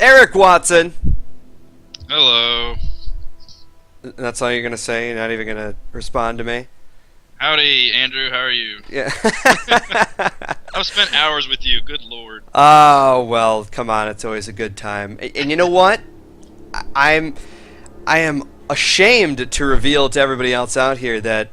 Eric Watson. Hello. That's all you're going to say? You're not even going to respond to me? Howdy, Andrew. How are you? Yeah. I've spent hours with you. Good lord. Oh, well, come on. It's always a good time. And you know what? I am ashamed to reveal to everybody else out here that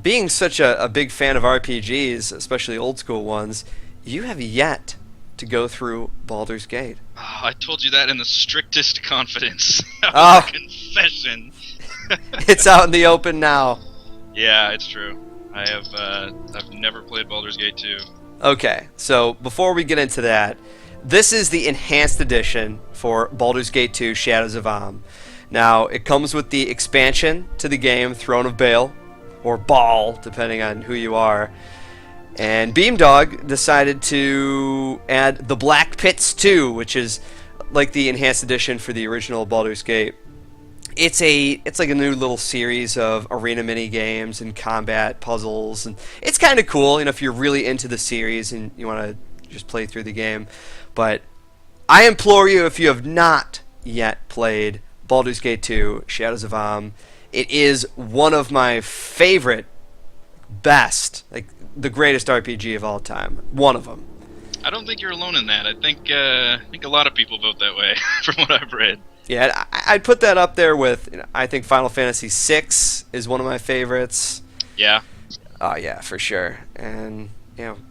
being such a big fan of RPGs, especially old school ones, you have yet to go through Baldur's Gate. Oh, I told you that in the strictest confidence. Oh. Confession. It's out in the open now. Yeah, it's true. I've never played Baldur's Gate 2. Okay, so before we get into that, this is the enhanced edition for Baldur's Gate 2 Shadows of Amn. Now, it comes with the expansion to the game, Throne of Baal, or Baal, depending on who you are. And Beamdog decided to add the Black Pits 2, which is like the enhanced edition for the original Baldur's Gate. It's like a new little series of arena mini games and combat puzzles, and it's kind of cool, if you're really into the series and you want to just play through the game. But I implore you, if you have not yet played Baldur's Gate 2 Shadows of Amn, it is one of my favorite, best, like the greatest RPG of all time. One of them. I don't think you're alone in that. I think a lot of people vote that way, from what I've read. Yeah, I'd put that up there with, I think Final Fantasy VI is one of my favorites. Yeah. Oh, yeah, for sure. And,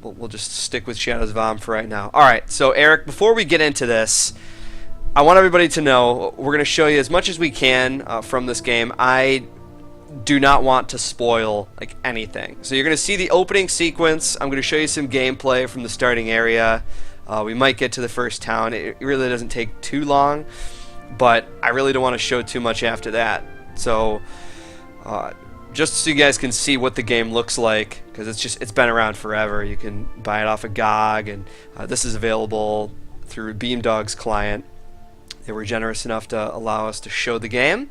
we'll just stick with Shadows of Amn for right now. All right, so Eric, before we get into this, I want everybody to know we're going to show you as much as we can from this game. I do not want to spoil anything. So you're going to see the opening sequence. I'm going to show you some gameplay from the starting area. We might get to the first town. It really doesn't take too long, but I really don't want to show too much after that. So just so you guys can see what the game looks like, because it's been around forever. You can buy it off of GOG, and this is available through Beamdog's client. They were generous enough to allow us to show the game.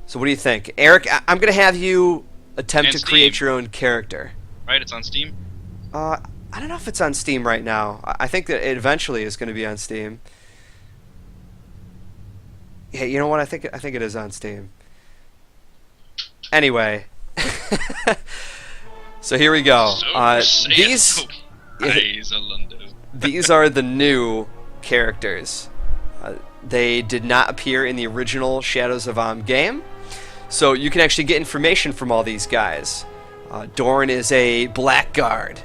So what do you think? Eric, I'm going to have you attempt to create your own character. Right, it's on Steam? I don't know if it's on Steam right now. I think that it eventually is going to be on Steam. Yeah, you know what? I think it is on Steam. Anyway. So here we go. These are the new characters. They did not appear in the original Shadows of Amn game, so you can actually get information from all these guys. Dorn is a blackguard.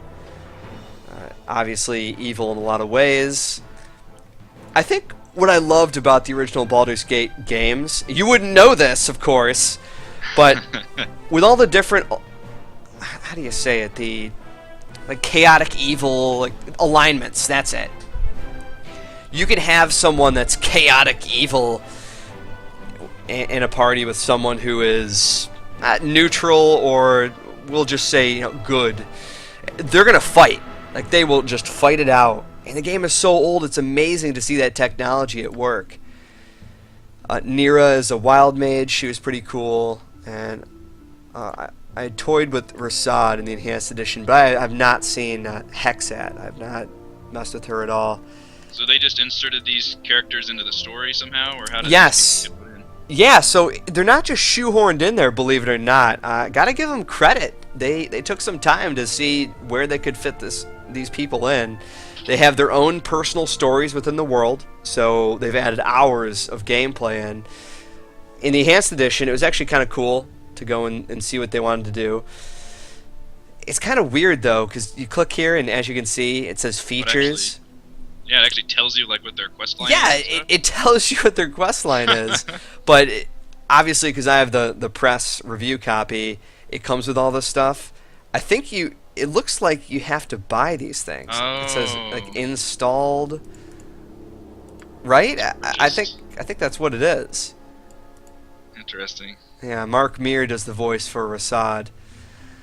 Obviously evil in a lot of ways. I think what I loved about the original Baldur's Gate games, you wouldn't know this, of course, but with all the different, how do you say it, the chaotic evil alignments, that's it. You can have someone that's chaotic evil in a party with someone who is neutral, or we'll just say good. They're gonna fight. They will just fight it out. And the game is so old, it's amazing to see that technology at work. Nira is a wild mage. She was pretty cool. And I toyed with Rasad in the Enhanced Edition, but I have not seen Hexat. I have not messed with her at all. So they just inserted these characters into the story somehow, or how did Yes. they get put in? Yeah, so they're not just shoehorned in there, believe it or not. Gotta give them credit. They took some time to see where they could fit these people in. They have their own personal stories within the world, so they've added hours of gameplay in. In the Enhanced Edition, it was actually kind of cool to go and see what they wanted to do. It's kind of weird, though, because you click here, and as you can see, it says features. Yeah, it actually tells you what their quest line is. Yeah, it tells you what their quest line is. But obviously, because I have the press review copy, it comes with all this stuff. I think it looks like you have to buy these things. Oh. It says installed. Right? I think that's what it is. Interesting. Yeah, Mark Meir does the voice for Rasad.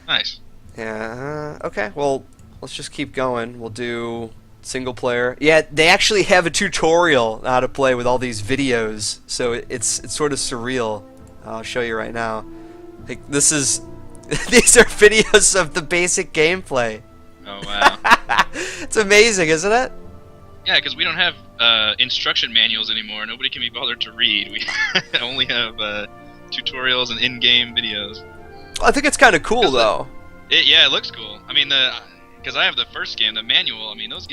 Nice. Yeah. Okay. Well, let's just keep going. We'll do single player. Yeah, they actually have a tutorial on how to play with all these videos, so it's sort of surreal. I'll show you right now. This is these are videos of the basic gameplay. Oh wow. It's amazing, isn't it? Yeah, because we don't have instruction manuals anymore. Nobody can be bothered to read. We only have tutorials and in-game videos. I think it's kind of cool though. Yeah, it looks cool. I mean, because I have the first game, the manual. I mean, those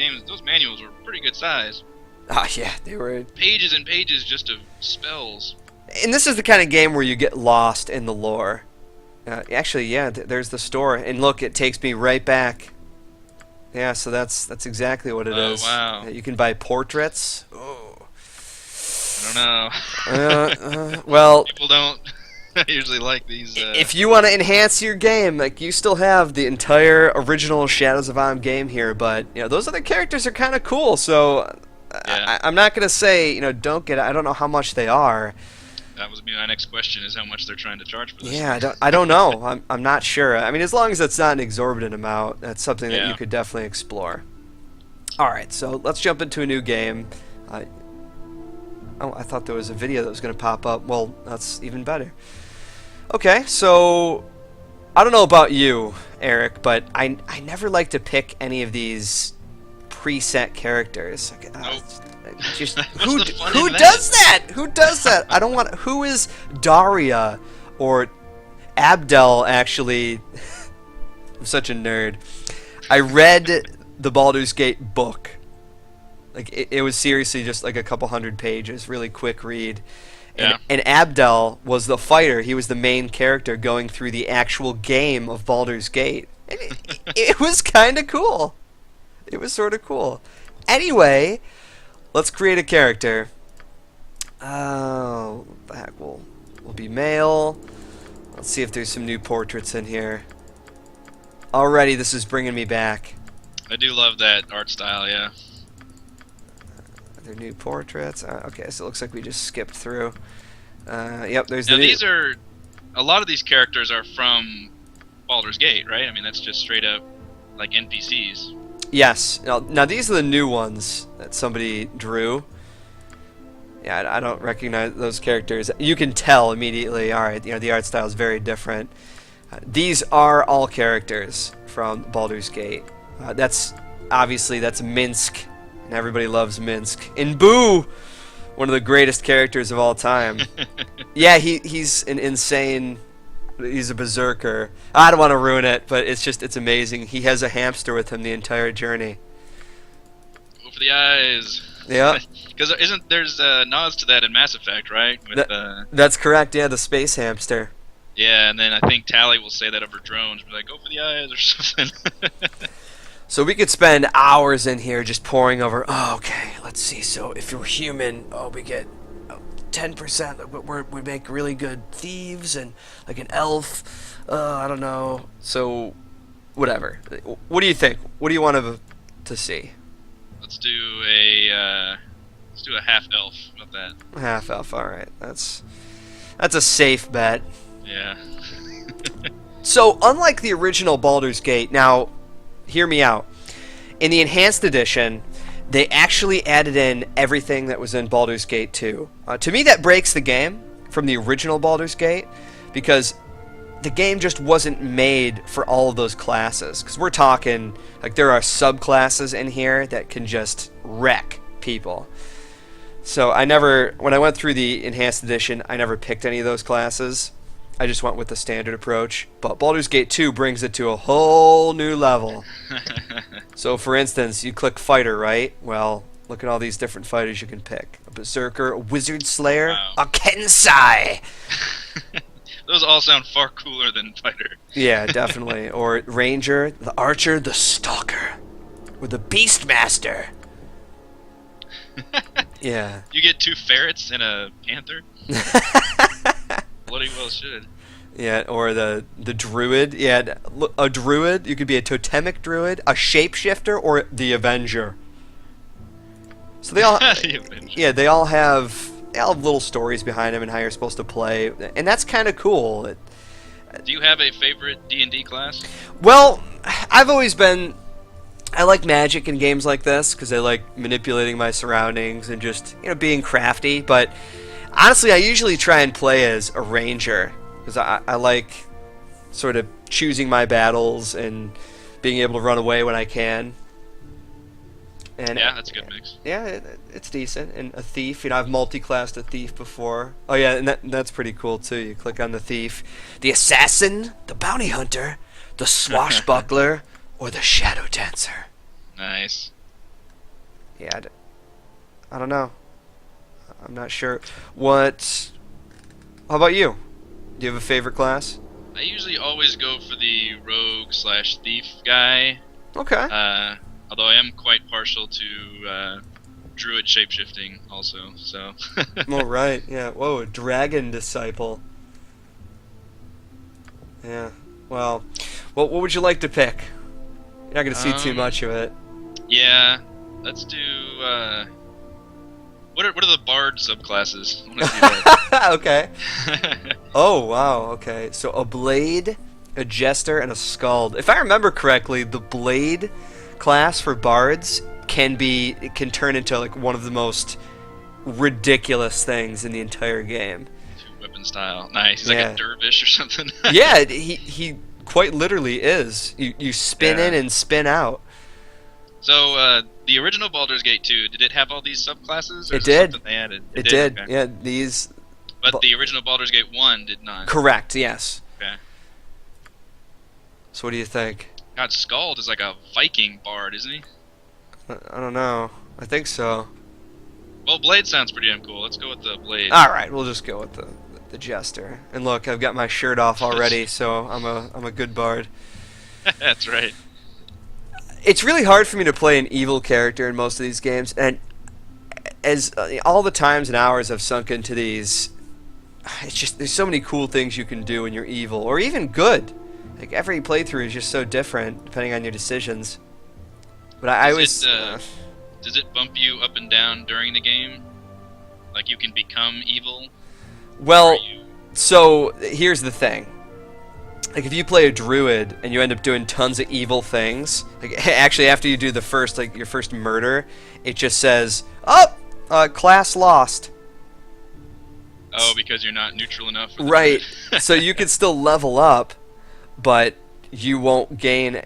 manuals were pretty good size. Ah, yeah, they were pages and pages just of spells. And this is the kind of game where you get lost in the lore. Actually, yeah, there's the store, and look, it takes me right back. Yeah, so that's exactly what it is. Oh, wow. You can buy portraits. Oh. I don't know. Well, people don't usually like these. If you want to enhance your game, like you still have the entire original Shadows of Am game here, but those other characters are kind of cool. So yeah. I'm not gonna say don't get it. I don't know how much they are. That was my next question: is how much they're trying to charge for this? Yeah, I don't know. I'm not sure. I mean, as long as it's not an exorbitant amount, that's something that you could definitely explore. All right, so let's jump into a new game. Oh, I thought there was a video that was going to pop up. Well, that's even better. Okay, so I don't know about you, Eric, but I never like to pick any of these preset characters. Just who does that? Who does that? I don't want. Who is Daria or Abdel? Actually, I'm such a nerd. I read the Baldur's Gate book. Like it was seriously just like a couple hundred pages, really quick read. And Abdel was the fighter. He was the main character going through the actual game of Baldur's Gate. And it was kind of cool. It was sort of cool. Anyway, let's create a character. Oh, what the heck? We'll be male. Let's see if there's some new portraits in here. Already, this is bringing me back. I do love that art style, yeah. Are there new portraits? Okay, so it looks like we just skipped through. Yep, there's now these are... A lot of these characters are from Baldur's Gate, right? I mean, that's just straight up, like, NPCs. Yes. Now these are the new ones that somebody drew. Yeah, I don't recognize those characters. You can tell immediately. All right, the art style is very different. These are all characters from Baldur's Gate. That's Minsk, and everybody loves Minsk. And Boo, one of the greatest characters of all time. Yeah, he's an insane. He's a berserker. I don't want to ruin it, but it's amazing. He has a hamster with him the entire journey. Go for the eyes. Yeah. Because there's nods to that in Mass Effect, right? With, that's correct. Yeah, the space hamster. Yeah, and then I think Tally will say that over drones, be like, "Go for the eyes" or something. So we could spend hours in here just poring over. Oh, okay, let's see. So if you're human, we get 10%. We make really good thieves and like an elf. I don't know. So whatever. What do you think? What do you want to see? Let's do a half elf. How about that? Half elf. All right. That's a safe bet. Yeah. So unlike the original Baldur's Gate, now hear me out. In the enhanced edition, they actually added in everything that was in Baldur's Gate 2. To me, that breaks the game from the original Baldur's Gate, because the game just wasn't made for all of those classes. Because we're talking, like, there are subclasses in here that can just wreck people. So when I went through the enhanced edition, I never picked any of those classes. I just went with the standard approach. But Baldur's Gate 2 brings it to a whole new level. So, for instance, you click fighter, right? Well, look at all these different fighters you can pick. A berserker, a wizard slayer, wow. A kensai. Those all sound far cooler than fighter. Yeah, definitely. Or ranger, the archer, the stalker, or the beastmaster. Yeah. You get 2 ferrets and a panther? Bloody well should. Yeah, or the druid. Yeah, a druid. You could be a totemic druid, a shapeshifter, or the avenger. So they all, yeah, they all have little stories behind them and how you're supposed to play, and that's kind of cool. Do you have a favorite D&D class? Well, I've always been. I like magic in games like this because I like manipulating my surroundings and just being crafty. But honestly, I usually try and play as a ranger because I like sort of choosing my battles and being able to run away when I can. And Yeah, that's a good mix. yeah, it's decent. And a thief, I've multi-classed a thief before. Oh yeah, and that's pretty cool too. You click on the thief, the assassin, the bounty hunter, the swashbuckler, or the shadow dancer. Nice. Yeah, I don't know. I'm not sure. What? How about you? Do you have a favorite class? I usually always go for the rogue/thief guy. Okay. Although I am quite partial to druid shapeshifting also. So. All right. Yeah. Whoa, a dragon disciple. Yeah. Well, what would you like to pick? You're not gonna see too much of it. Yeah. Let's do. What are the bard subclasses? I want to see that. Okay. Oh wow. Okay. So a blade, a jester, and a skald. If I remember correctly, the blade class for bards can turn into like one of the most ridiculous things in the entire game. Two-weapon style. Nice. He's like a dervish or something. Yeah, he quite literally is. You spin in and spin out. So, the original Baldur's Gate 2, did it have all these subclasses? Or it did. Something they added? It did. Okay. Yeah, these. But the original Baldur's Gate 1 did not. Correct. Yes. Okay. So what do you think? God, Skald is like a Viking bard, isn't he? I don't know. I think so. Well, Blade sounds pretty damn cool. Let's go with the Blade. All right, we'll just go with the jester. And look, I've got my shirt off already, so I'm a good bard. That's right. It's really hard for me to play an evil character in most of these games, and as all the times and hours I've sunk into these, it's just there's so many cool things you can do when you're evil, or even good. Like every playthrough is just so different depending on your decisions. But does it bump you up and down during the game? Like you can become evil? Well, so here's the thing. Like if you play a druid and you end up doing tons of evil things, like actually after you do the first your first murder, it just says, "Oh, class lost." Oh, because you're not neutral enough. Right. So you can still level up, but you won't get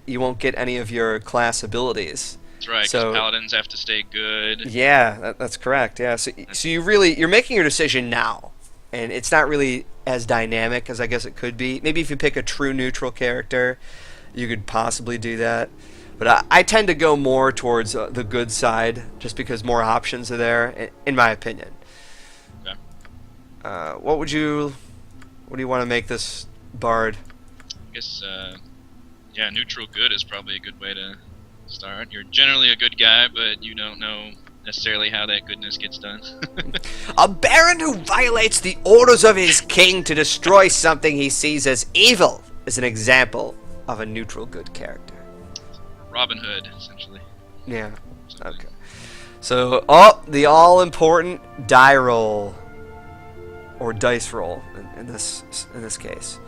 any of your class abilities. That's right. Because paladins have to stay good. Yeah, that's correct. Yeah. So you're making your decision now. And it's not really as dynamic as I guess it could be. Maybe if you pick a true neutral character, you could possibly do that. But I tend to go more towards the good side, just because more options are there, in my opinion. Okay. What do you want to make this bard? I guess, neutral good is probably a good way to start. You're generally a good guy, but you don't know necessarily how that goodness gets done. A baron who violates the orders of his king to destroy something he sees as evil is an example of a neutral good character. Robin Hood, essentially. Yeah. Okay. So, the all-important die roll, or dice roll in this case.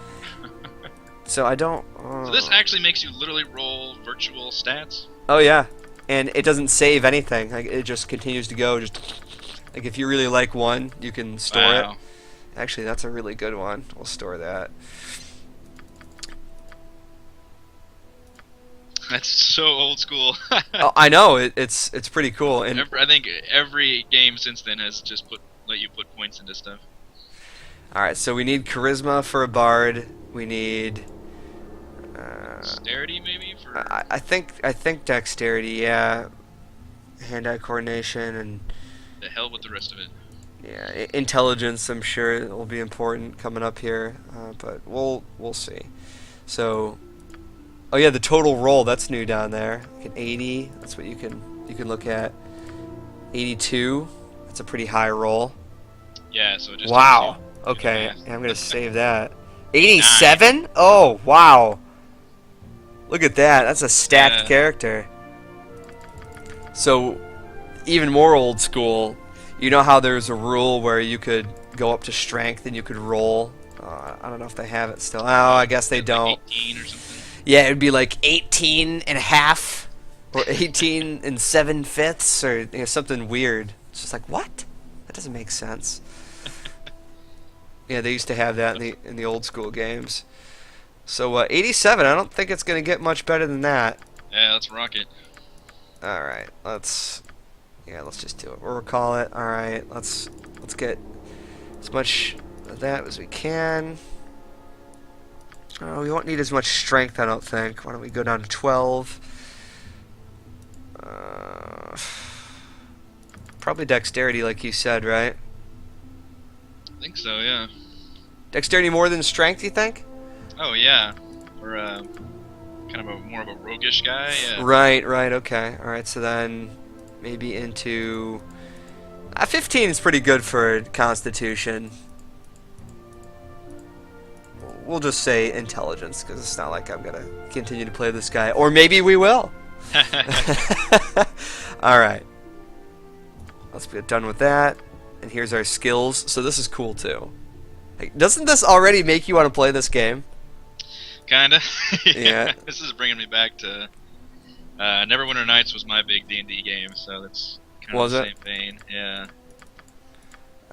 So I don't. So this actually makes you literally roll virtual stats. Oh yeah. And it doesn't save anything. Like it just continues to go. Just like if you really like one, you can store it. Actually, that's a really good one. We'll store that. That's so old school. Oh, I know it's pretty cool. And I think every game since then has just let you put points into stuff. All right, so we need charisma for a bard. We need dexterity maybe for. I think dexterity, yeah. Hand-eye coordination and. The hell with the rest of it. Yeah, intelligence. I'm sure will be important coming up here, but we'll see. So, oh yeah, the total roll that's new down there. Like an 80. That's what you can look at. 82. That's a pretty high roll. Yeah. So just. Wow. Okay, I'm gonna save that. 87? Oh wow. Look at that. That's a stacked character. So, even more old school. You know how there's a rule where you could go up to strength and you could roll? I don't know if they have it still. Oh, I guess they don't. 18 or something? Yeah, it'd be like 18 and a half or 18 and 7/5 or something weird. It's just like, what? That doesn't make sense. Yeah, they used to have that in the old school games. So 87, I don't think it's going to get much better than that. Yeah, let's rock it. All right, let's just do it. We'll recall it. All right, let's get as much of that as we can. Oh, we won't need as much strength, I don't think. Why don't we go down to 12? Probably dexterity, like you said, right? I think so, yeah. Dexterity more than strength, you think? Oh yeah, or kind of more of a roguish guy. Yeah. Right, okay. Alright, so then maybe into... 15 is pretty good for Constitution. We'll just say intelligence, because it's not like I'm going to continue to play this guy. Or maybe we will. Alright. Let's get done with that. And here's our skills. So this is cool, too. Like, doesn't this already make you want to play this game? Kinda. Yeah. This is bringing me back to Neverwinter Nights was my big D&D game, so that's kind of the same vein. Yeah.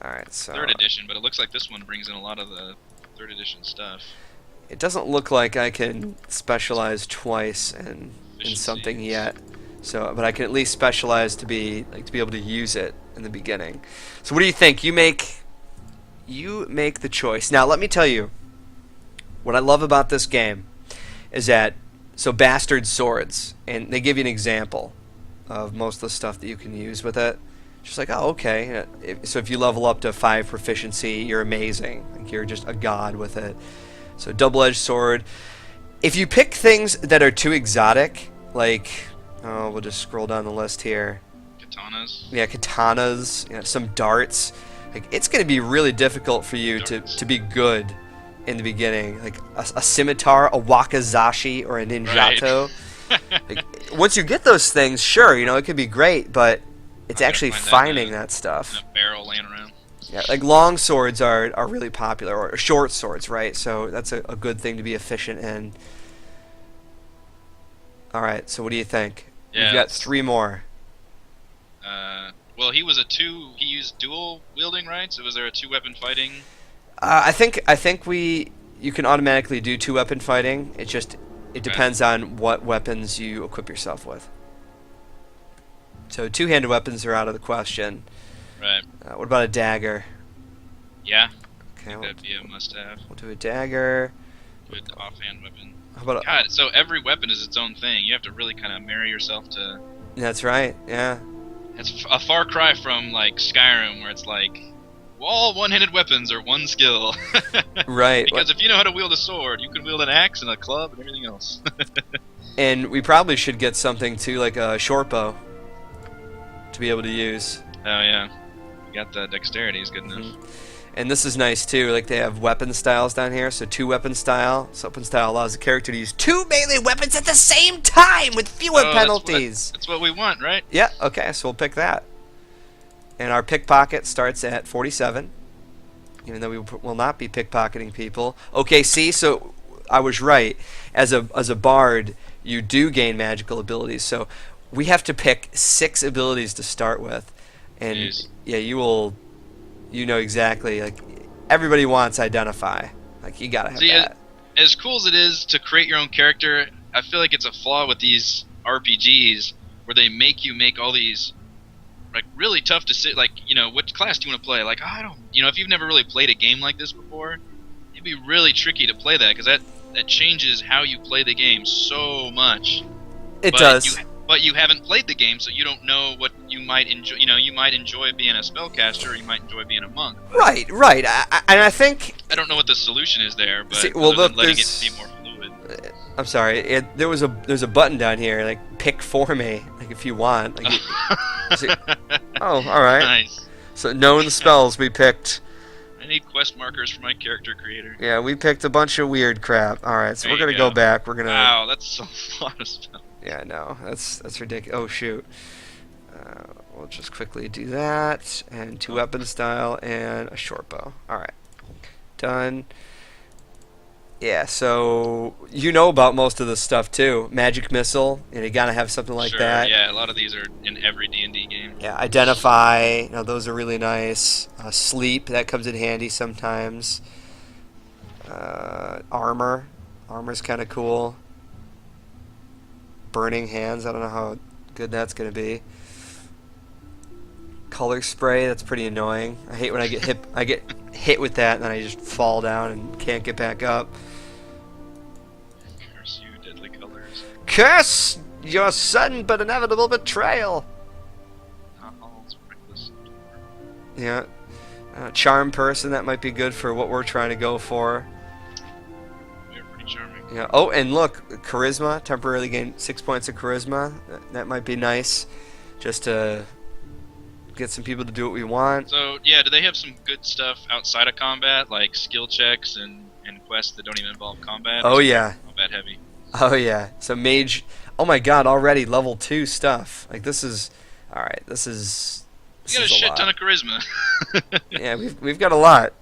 Alright, so... 3rd edition, but it looks like this one brings in a lot of the 3rd edition stuff. It doesn't look like I can specialize twice in something yet. So, but I can at least specialize to be able to use it in the beginning. So what do you think? You make the choice. Now, let me tell you, what I love about this game is that, so bastard swords, and they give you an example of most of the stuff that you can use with it. Just like, oh, okay. So if you level up to 5 proficiency, you're amazing. Like, you're just a god with it. So double-edged sword. If you pick things that are too exotic, like, oh, we'll just scroll down the list here. Katanas. Yeah, katanas, some darts. Like, it's going to be really difficult for you to be good in the beginning. Like a scimitar, a wakizashi, or a ninjato. Right. Like, once you get those things, sure, it could be great, but it's actually finding that stuff. In a barrel laying around. Yeah, like long swords are really popular, or short swords, right? So that's a good thing to be efficient in. All right, so what do you think? Yeah, We've got 3 more. Well, he used dual wielding, right? So was there a 2-weapon fighting? I think you can automatically do 2-weapon fighting. It depends on what weapons you equip yourself with. So 2-handed weapons are out of the question. Right. What about a dagger? Yeah. Okay, That'd be a must-have. We'll do a dagger. Good offhand weapon. How about God, so every weapon is its own thing. You have to really kind of marry yourself to... That's right, yeah. It's a far cry from, like, Skyrim, where it's like, all one-handed weapons are one skill. Right. Because if you know how to wield a sword, you can wield an axe and a club and everything else. And we probably should get something, too, like a short bow to be able to use. Oh, yeah. You got the dexterity is good enough. Mm-hmm. And this is nice too, like they have weapon styles down here, so 2-weapon style. So weapon style allows the character to use 2 melee weapons at the same time with fewer penalties. That's what we want, right? Yeah, okay, so we'll pick that. And our pickpocket starts at 47, even though we will not be pickpocketing people. Okay, see, so I was right. As a bard, you do gain magical abilities, so we have to pick 6 abilities to start with. And Jeez. Yeah, you know exactly, like, everybody wants identify. Like, you gotta have that. As cool as it is to create your own character, I feel like it's a flaw with these RPGs where they make you make all these, like, really tough decisions. Like, what class do you want to play? Like, I don't, if you've never really played a game like this before, it'd be really tricky to play that, because that changes how you play the game so much. It does. But you haven't played the game, so you don't know what you might enjoy. You might enjoy being a spellcaster, or you might enjoy being a monk. Right. And I think... I don't know what the solution is there, but see, well, look, letting it be more fluid. I'm sorry. There's a button down here, like, pick for me, like, if you want. Like, oh, all right. Nice. So knowing the spells, we picked... I need quest markers for my character creator. Yeah, we picked a bunch of weird crap. All right, so we're going to go back. We're going to... Wow, that's a lot of spells. Yeah, no, that's ridiculous. Oh, shoot. We'll just quickly do that, and 2-weapon style, and a short bow. Alright. Done. Yeah, so you know about most of this stuff, too. Magic missile, and you gotta have something like that. Yeah, a lot of these are in every D&D game. Yeah, identify, those are really nice. Sleep, that comes in handy sometimes. Armor's kind of cool. Burning hands, I don't know how good that's gonna be. Color spray, that's pretty annoying. I hate when I get hit with that and then I just fall down and can't get back up. Curse you, deadly colors. Curse your sudden but inevitable betrayal. Yeah. Charm person, that might be good for what we're trying to go for. You're pretty charming. Yeah. Oh, and look, charisma, temporarily gain 6 points of charisma. That might be nice, just to get some people to do what we want. So, yeah, do they have some good stuff outside of combat, like skill checks and quests that don't even involve combat? Oh, yeah. Combat heavy. Oh, yeah. So mage, oh my god, already level 2 stuff. Like, this is, alright, this is You got a shit ton of charisma. Yeah, we've got a lot.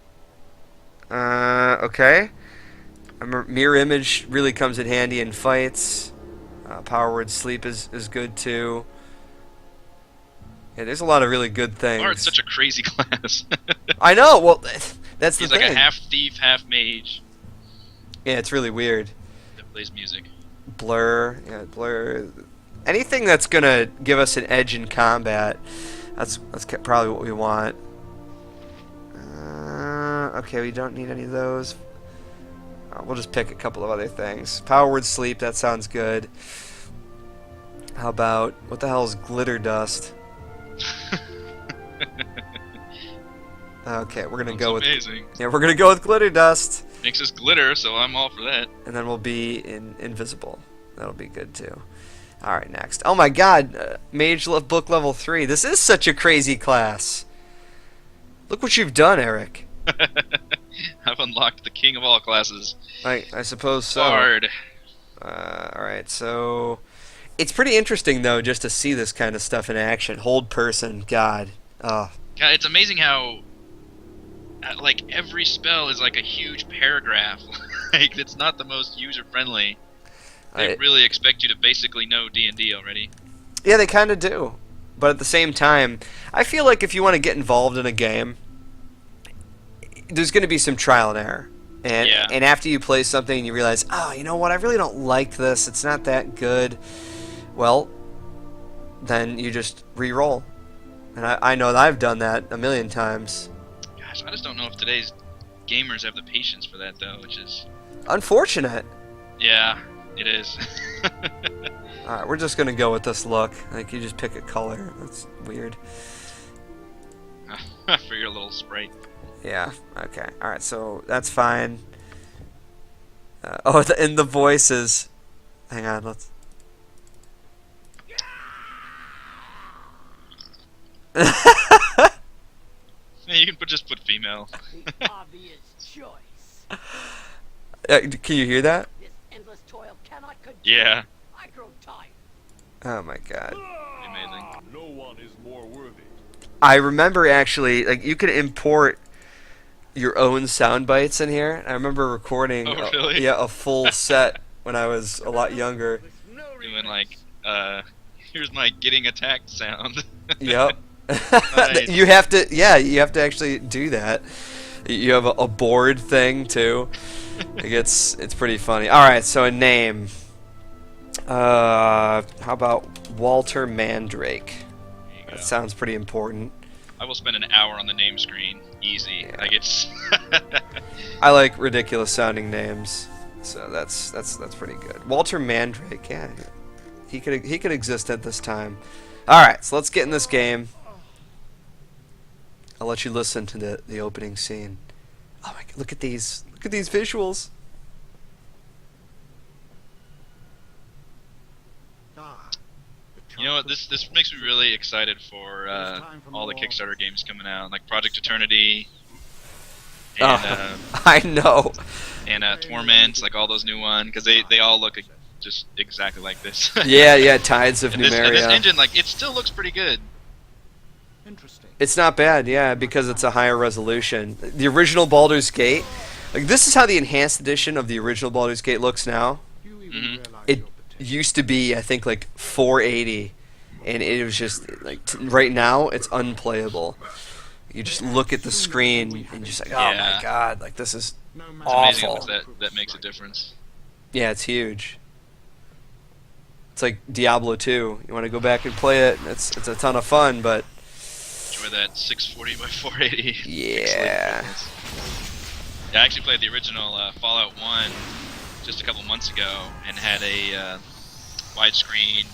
Okay. Mirror image really comes in handy in fights. Power word sleep is good too. Yeah, there's a lot of really good things. Bard's such a crazy class. I know. Well, that's the He's thing. like a half thief, half mage. Yeah, it's really weird. That plays music. Blur. Yeah, blur. Anything that's gonna give us an edge in combat. That's probably what we want. Okay, we don't need any of those. We'll just pick a couple of other things. Power word sleep. That sounds good. How about what the hell is glitter dust? Okay, we're gonna go with. Amazing. Yeah, we're gonna go with glitter dust. Makes us glitter, so I'm all for that. And then we'll be invisible. That'll be good too. All right, next. Oh my God, Mage book level 3. This is such a crazy class. Look what you've done, Eric. I've unlocked the king of all classes. I suppose so. Bard. All right, so it's pretty interesting though just to see this kind of stuff in action. Hold person, God. Oh. God, it's amazing how like every spell is like a huge paragraph. Like it's not the most user friendly. They really expect you to basically know D&D already. Yeah, they kind of do. But at the same time, I feel like if you want to get involved in a game, there's going to be some trial and error. And after you play something and you realize, oh, you know what, I really don't like this, it's not that good, well, then you just re-roll. And I know that I've done that a million times. Gosh, I just don't know if today's gamers have the patience for that, though, which is... unfortunate. Yeah, it is. Alright, we're just going to go with this look. Like, you just pick a color. That's weird. For your little sprite. Yeah, okay. Alright, so that's fine. And the voices. Hang on, let's... Yeah, you can just put female. The obvious choice. Can you hear that? This endless toil cannot continue. Yeah. I grow tired. Oh my God. Amazing. No one is more worthy. I remember actually, like, you could import your own sound bites in here. I remember recording really? a full set when I was a lot younger. Doing like, here's my getting attacked sound. Yep. Nice. You have to actually do that. You have a board thing too. Like it's pretty funny. All right, so a name. How about Walter Mandrake? That sounds pretty important. I will spend an hour on the name screen. Easy. Yeah. Like it's. I like ridiculous sounding names, so that's pretty good. Walter Mandrake, yeah, he could exist at this time. All right, so let's get in this game. I'll let you listen to the opening scene. Oh my God, look at these visuals. You know what? This makes me really excited for all the Kickstarter games coming out, like Project Eternity. And, I know. And Torment, like all those new ones, because they all look just exactly like this. yeah, Tides of Numeria. This engine, like, it still looks pretty good. Interesting. It's not bad, yeah, because it's a higher resolution. The original Baldur's Gate, like this is how the enhanced edition of the original Baldur's Gate looks now. It used to be, I think, like 480, and it was just like right now it's unplayable. You just look at the screen and just like, oh my God, like this is It's awful. amazing that makes a difference. Yeah, it's huge. It's like Diablo 2. You want to go back and play it. It's a ton of fun, but Enjoy that 640 by 480. yeah. Yeah, I actually played the original Fallout 1 just a couple months ago and had a widescreen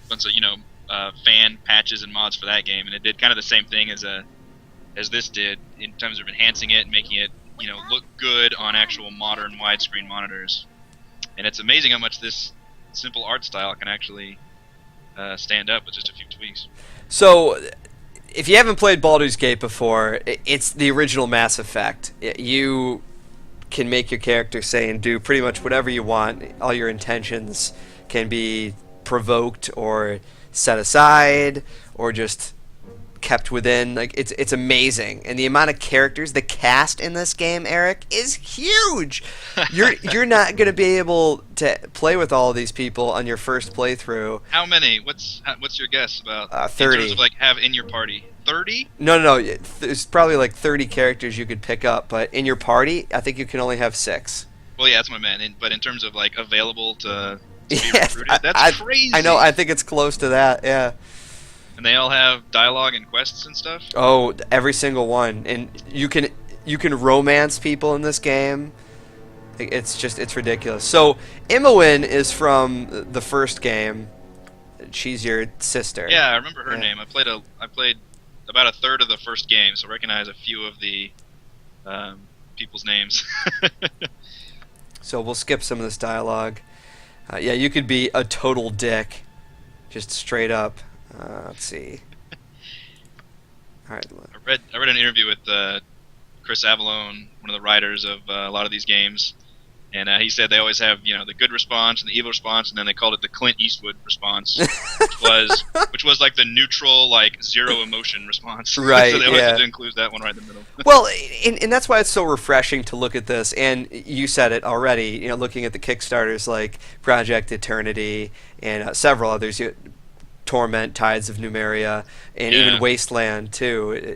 bunch of fan patches and mods for that game, and it did kind of the same thing as this did in terms of enhancing it and making it look good on actual modern widescreen monitors. And it's amazing how much this simple art style can actually stand up with just a few tweaks. So, if you haven't played Baldur's Gate before, it's the original Mass Effect. You can make your character say and do pretty much whatever you want. All your intentions can be provoked or set aside or just kept within. Like it's amazing, and the amount of characters, the cast in this game, Eric, is huge. You're not gonna be able to play with all of these people on your first playthrough. How many? What's your guess about 30. in terms of like have in your party? 30? No. There's probably like 30 characters you could pick up, but in your party, I think you can only have 6. Well, yeah, that's what I meant. But in terms of like available to be Yes, recruited, that's crazy. I know. I think it's close to that. Yeah. And they all have dialogue and quests and stuff. Oh, every single one, and you can romance people in this game. It's ridiculous. So Imoen is from the first game. She's your sister. Yeah, I remember her name. I played about a third of the first game, so I recognize a few of the people's names. So we'll skip some of this dialogue. Yeah, you could be a total dick, just straight up. Let's see. All right. I read an interview with Chris Avallone, one of the writers of a lot of these games, and he said they always have the good response and the evil response, and then they called it the Clint Eastwood response, which was like the neutral, like zero emotion response. Right. So they always yeah. had to include that one right in the middle. Well, and that's why it's so refreshing to look at this. And you said it already. Looking at the Kickstarters like Project Eternity and several others. Torment, Tides of Numeria, and even Wasteland too.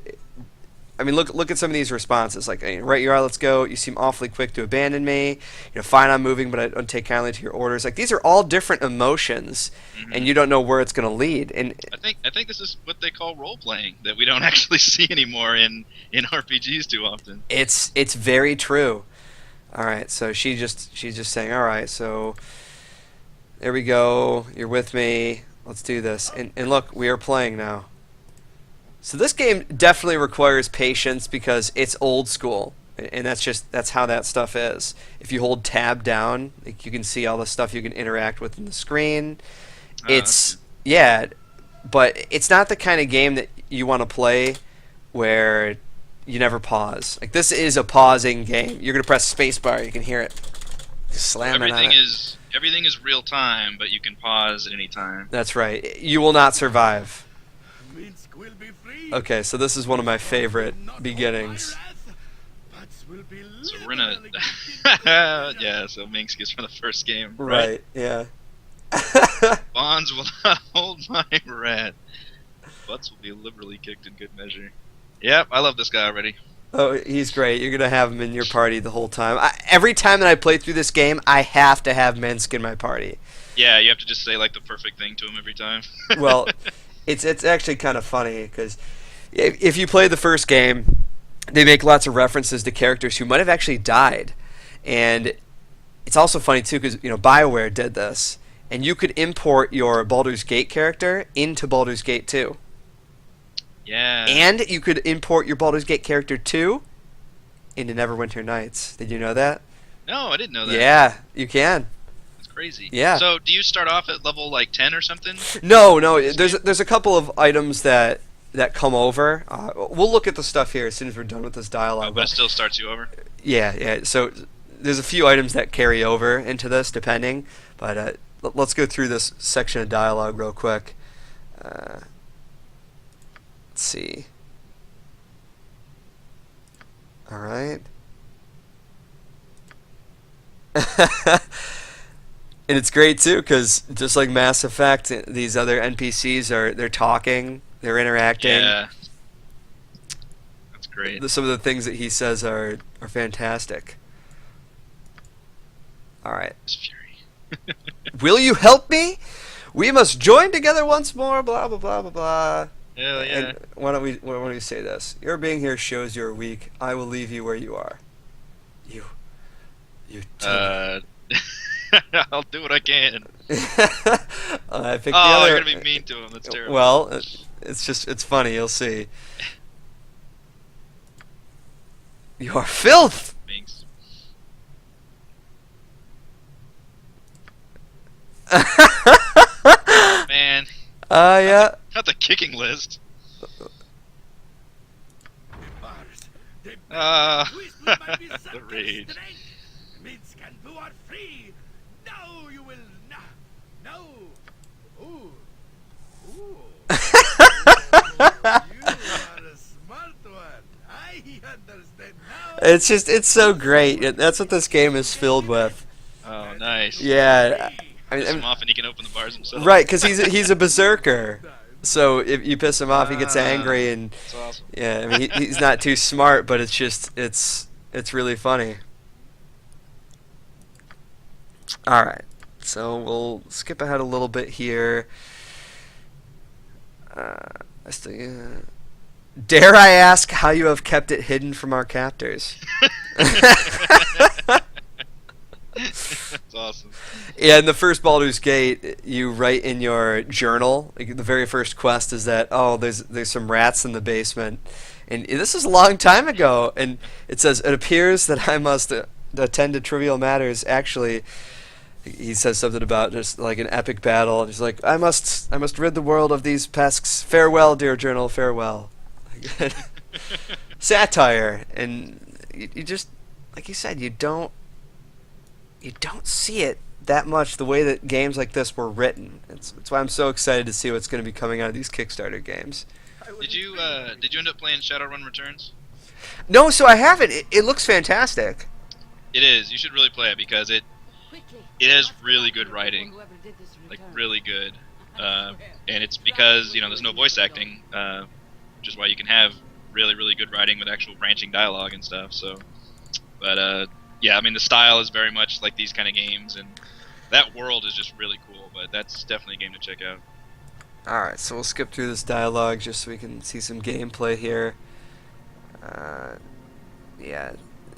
I mean, look at some of these responses. Like, right you are, let's go. You seem awfully quick to abandon me. Fine, I'm moving, but I don't take kindly to your orders. Like, these are all different emotions, and you don't know where it's going to lead. And I think this is what they call role playing that we don't actually see anymore in RPGs too often. It's very true. All right, so she's just saying, all right, so there we go. You're with me. Let's do this. And look, we are playing now. So this game definitely requires patience because it's old school. And that's how that stuff is. If you hold tab down, like, you can see all the stuff you can interact with in the screen. But it's not the kind of game that you want to play where you never pause. Like, this is a pausing game. You're going to press spacebar, you can hear it slamming on it. Everything is real time, but you can pause at any time. That's right. You will not survive. Minsk will be free. Okay, so this is one of my favorite beginnings. So we're in a yeah. So Minsk is from the first game, Right. Yeah. Bonds will not hold my wrath. Butts will be liberally kicked in good measure. Yep, I love this guy already. Oh, he's great. You're going to have him in your party the whole time. Every time that I play through this game, I have to have Minsk in my party. Yeah, you have to just say like the perfect thing to him every time. Well, it's actually kind of funny because if you play the first game, they make lots of references to characters who might have actually died. And it's also funny too because BioWare did this, and you could import your Baldur's Gate character into Baldur's Gate 2. Yeah. And you could import your Baldur's Gate character 2 into Neverwinter Nights. Did you know that? No, I didn't know that. Yeah, you can. That's crazy. Yeah. So do you start off at level like 10 or something? No. There's a couple of items that come over. We'll look at the stuff here as soon as we're done with this dialogue. Oh, but it still starts you over? Yeah. So there's a few items that carry over into this, depending. But let's go through this section of dialogue real quick. Let's see. All right. And it's great too because just like Mass Effect, these other NPCs they're talking, they're interacting. Yeah. That's great. Some of the things that he says are fantastic. All right. Fury. Will you help me? We must join together once more. Blah blah blah blah blah. Hell yeah. And why don't we say this? Your being here shows you're weak. I will leave you where you are. You. I'll do what I can. I picked the Oh, other. you're gonna be mean to him. That's terrible. Well, it's funny. You'll see. You are filth. Thanks. Man, Yeah. not the kicking list. Bars, they The the rage. Minsk and you are free. No, you will not. No. Ooh. Ooh. You are a smart one. I understand now. It's so great. That's what this game is filled with. Oh, nice. Yeah. Piss him off and he can open the bars himself. Right, because he's a berserker. So if you piss him off, he gets angry, and That's awesome. yeah, I mean he's not too smart, but it's just it's really funny. All right, so we'll skip ahead a little bit here. Dare I ask how you have kept it hidden from our captors? That's awesome. Yeah, in the first Baldur's Gate, you write in your journal, like, the very first quest is that, oh, there's some rats in the basement. And this is a long time ago. And it says, it appears that I must attend to trivial matters. Actually, he says something about just like an epic battle. And he's like, I must rid the world of these pests. Farewell, dear journal, farewell. Satire. And you just, like you said, you don't see it that much the way that games like this were written. It's why I'm so excited to see what's going to be coming out of these Kickstarter games. Did you end up playing Shadowrun Returns? No, so I haven't. It looks fantastic. It is. You should really play it because it has really good writing, like really good. And it's because there's no voice acting, which is why you can have really really good writing with actual branching dialogue and stuff. So, but yeah, I mean the style is very much like these kind of games, and that world is just really cool. But that's definitely a game to check out. Alright, so we'll skip through this dialogue just so we can see some gameplay here. Yeah,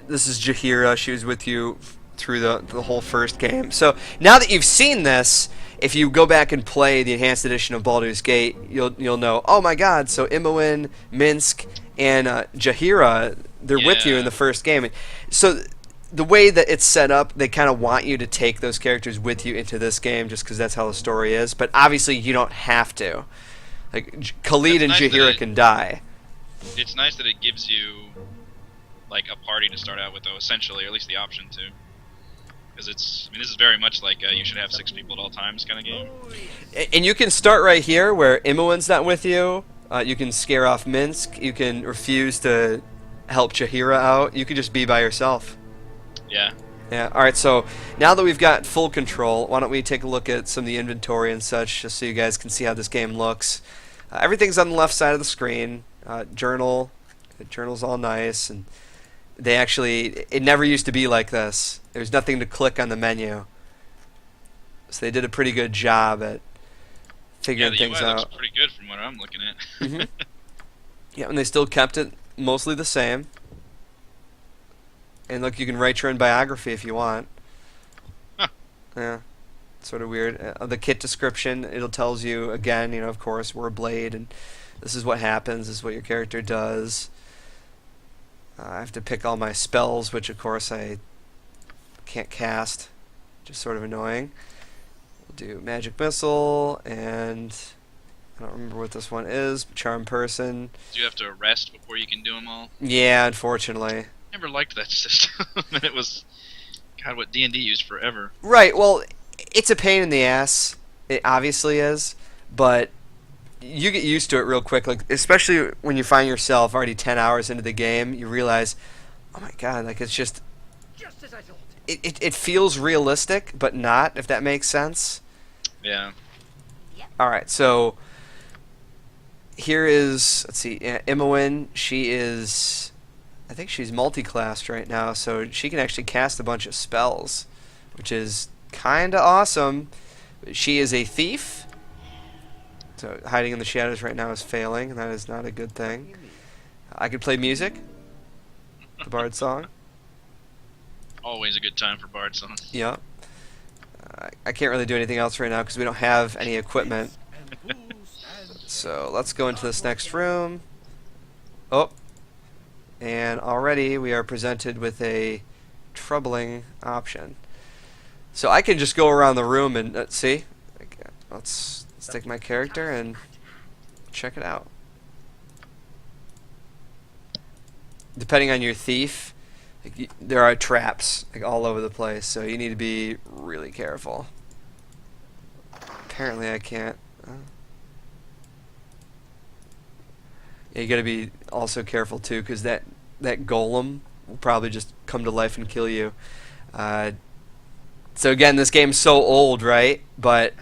this is Jahira. She was with you through the whole first game. So now that you've seen this, if you go back and play the enhanced edition of Baldur's Gate, you'll know, oh my god, so Imoen, Minsk, and Jahira, they're with you in the first game. So the way that it's set up, they kind of want you to take those characters with you into this game just because that's how the story is. But obviously, you don't have to. Like, Khalid and nice Jahira can die. It's nice that it gives you like a party to start out with, though, essentially, or at least the option to. Because this is very much like you should have 6 people at all times kind of game. And you can start right here where Imoen's not with you. You can scare off Minsk. You can refuse to help Jahira out. You can just be by yourself. Yeah. Yeah. All right. So now that we've got full control, why don't we take a look at some of the inventory and such, just so you guys can see how this game looks. Everything's on the left side of the screen. Journal. The journal's all nice, and they actually. It never used to be like this. There's nothing to click on the menu. So they did a pretty good job at figuring things the UI out. looks pretty good from what I'm looking at. Mhm. Yeah, and they still kept it mostly the same. And look, you can write your own biography if you want. Huh. Yeah, sort of weird. The kit description, it'll tells you again, of course, we're a blade, and this is what happens, this is what your character does. I have to pick all my spells, which of course I can't cast, which is sort of annoying. We'll do magic missile, and I don't remember what this one is. Charm person. Do you have to rest before you can do them all? Yeah, unfortunately. Never liked that system. And it was, God, what D&D used forever. Right, well, it's a pain in the ass. It obviously is, but you get used to it real quick. Like, especially when you find yourself already 10 hours into the game, you realize, oh my god, like it's just Just as I thought. it feels realistic, but not, if that makes sense. Yeah. Alright, so here is, let's see, Imoen, she is, I think she's multi-classed right now, so she can actually cast a bunch of spells, which is kinda awesome. She is a thief. So hiding in the shadows right now is failing, and that is not a good thing. I could play music. The Bard song. Always a good time for Bard song. Yep. I can't really do anything else right now because we don't have any equipment. So let's go into this next room. Oh. And already we are presented with a troubling option. So I can just go around the room and see. Let's take my character and check it out. Depending on your thief, there are traps all over the place, so you need to be really careful. Apparently I can't. Yeah, you gotta be also careful too, because that golem will probably just come to life and kill you. So again, this game's so old, right? But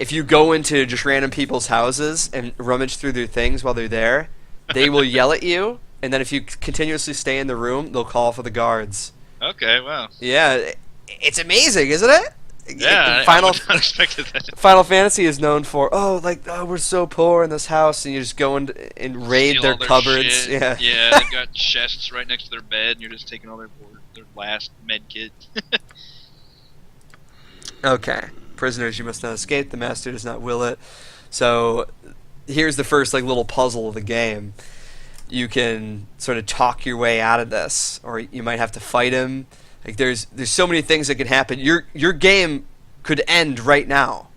if you go into just random people's houses and rummage through their things while they're there, they will yell at you, and then if you continuously stay in the room, they'll call for the guards. Okay, wow. Yeah, it's amazing, isn't it? Yeah, I would not expected that. Final Fantasy is known for, we're so poor in this house, and you just go and raid Steal their all their cupboards. shit. Yeah, Yeah, they've got chests right next to their bed, and you're just taking all their last med kits. Okay. Prisoners, you must not escape. The master does not will it. So here's the first little puzzle of the game. You can sort of talk your way out of this, or you might have to fight him. There's so many things that could happen. Your game could end right now.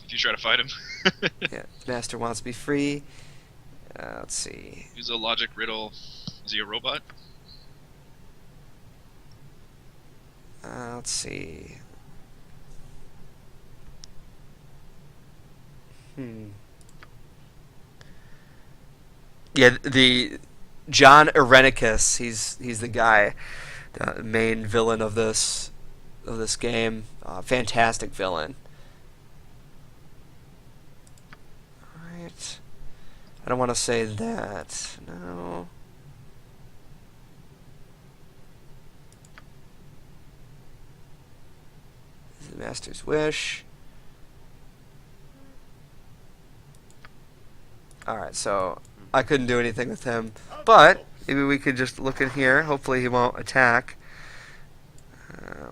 If you try to fight him. Yeah, the master wants to be free. Let's see. Use a logic riddle. Is he a robot? Let's see. Yeah, the John Irenicus. He's the guy, the main villain of this game. Fantastic villain. All right. I don't want to say that. No. This is the master's wish. Alright, so I couldn't do anything with him, but maybe we could just look in here. Hopefully he won't attack.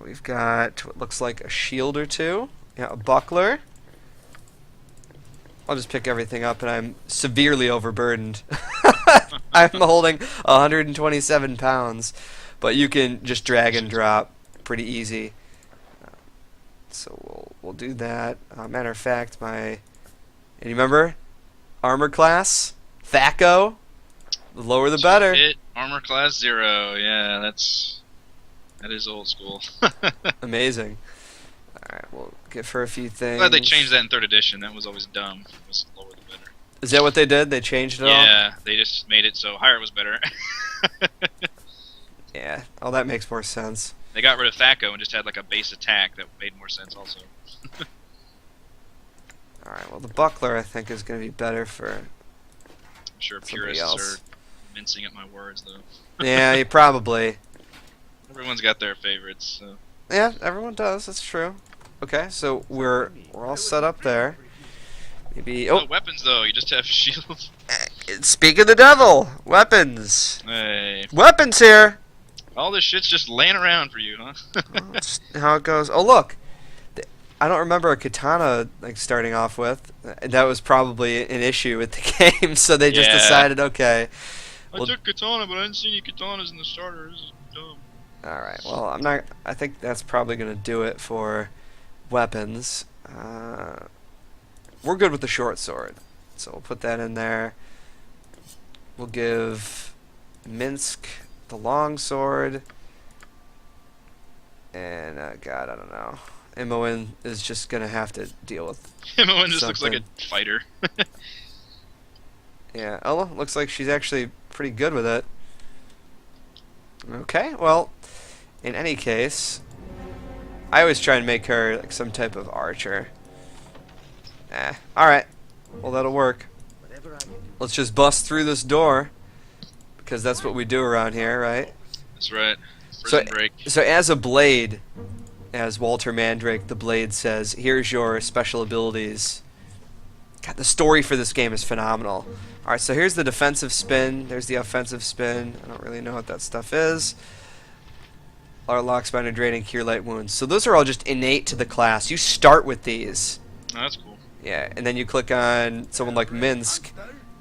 We've got what looks like a shield or two. Yeah, a buckler. I'll just pick everything up, and I'm severely overburdened. I'm holding 127 pounds, but you can just drag and drop pretty easy. So we'll do that. Matter of fact, and you remember? Armor class, THAC0, the lower the better. Hit armor class 0. Yeah, that is old school. Amazing. All right, we'll give her a few things. Glad they changed that in 3rd edition. That was always dumb. It was lower the better. Is that what they did? They changed it all? Yeah, they just made it so higher was better. Yeah. Oh, that makes more sense. They got rid of THAC0 and just had like a base attack that made more sense also. Alright, well the buckler I think is going to be better for I'm sure somebody purists else. are mincing up my words though. Yeah, you probably. Everyone's got their favorites. So. Yeah, everyone does. That's true. Okay, so we're all set up there. Maybe. No Oh, weapons though. You just have shields. speak of the devil, weapons. Hey, Weapons here. all this shit's just laying around for you, huh? Well, that's how it goes. Oh look, I don't remember a katana starting off with. That was probably an issue with the game, so they just Yeah. decided, okay. I took katana, but I didn't see any katanas in the starter. This is dumb. All right. Well, I'm not. I think that's probably gonna do it for weapons. We're good with the short sword, so we'll put that in there. We'll give Minsk the long sword, and God, I don't know. Imoen is just gonna have to deal with. Everyone just looks like Something. a fighter. Yeah. Oh, looks like she's actually pretty good with it. Okay. Well, in any case, I always try and make her some type of archer. Alright. Well, that'll work. Let's just bust through this door, because that's what we do around here, right? That's right. So, Prison break. so as a blade, as Walter Mandrake, the Blade, says, here's your special abilities. God, the story for this game is phenomenal. Alright, so here's the defensive spin. There's the offensive spin. I don't really know what that stuff is. Our lock, spine, and draining, cure light wounds. So those are all just innate to the class. You start with these. Oh, that's cool. Yeah, and then you click on someone like Minsk.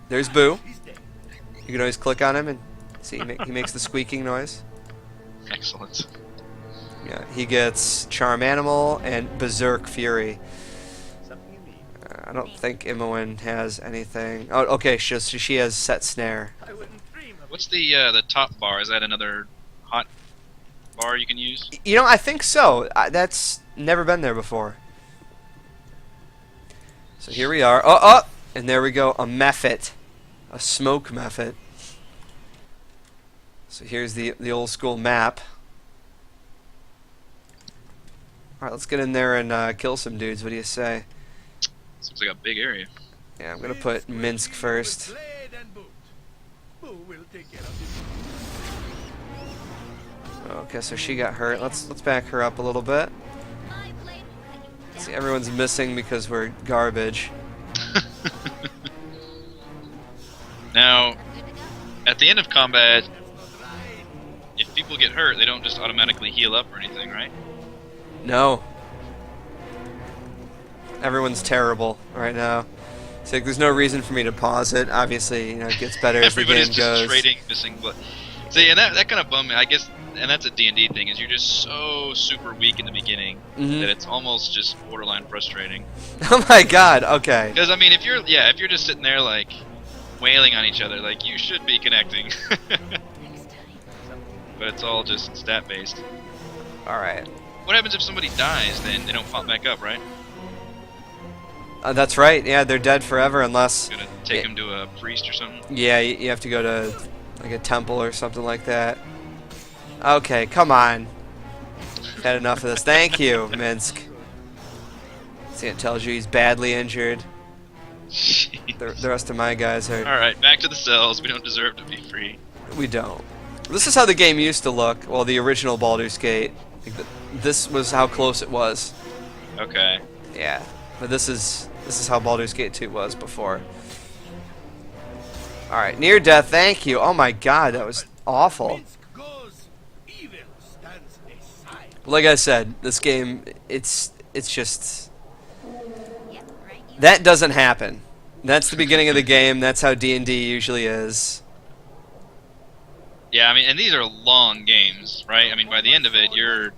There's Boo. You can always click on him and see he makes the squeaking noise. Excellent. Yeah, he gets Charm Animal and Berserk Fury. I don't think Imoen has anything. Oh, okay, she has Set Snare. What's the top bar? Is that another hot bar you can use? You know, I think so. That's never been there before. So here we are. Oh, and there we go. A Mephit. A smoke Mephit. So here's the old school map. Alright, let's get in there and kill some dudes. What do you say? This looks like a big area. Yeah, I'm gonna put Minsk first. Okay, so she got hurt. Let's back her up a little bit. See, everyone's missing because we're garbage. Now, at the end of combat, if people get hurt, they don't just automatically heal up or anything, right? No. Everyone's terrible right now. It's like there's no reason for me to pause it. Obviously, you know, it gets better as the game Everybody's just goes. trading missing blood. See, and that kind of bummed me. I guess, and that's a D&D thing, is you're just so super weak in the beginning that it's almost just borderline frustrating. Oh my god, okay. Because I mean, if you're just sitting there like wailing on each other, like you should be connecting. But it's all just stat based. Alright. What happens if somebody dies? Then they don't pop back up, right? That's right, yeah, they're dead forever unless... Gonna take them to a priest or something? Yeah, you have to go to like a temple or something like that. Okay, come on. Had enough of this. Thank you, Minsk. See, it tells you he's badly injured. The rest of my guys are... Alright, back to the cells. We don't deserve to be free. We don't. This is how the game used to look. Well, the original Baldur's Gate. This was how close it was. Okay. Yeah, but this is how Baldur's Gate 2 was before. Alright, near death, thank you. Oh my god, that was awful. Like I said, this game, it's just... That doesn't happen. That's the beginning of the game, that's how D&D usually is. Yeah, I mean, and these are long games, right? I mean, by the end of it, you're...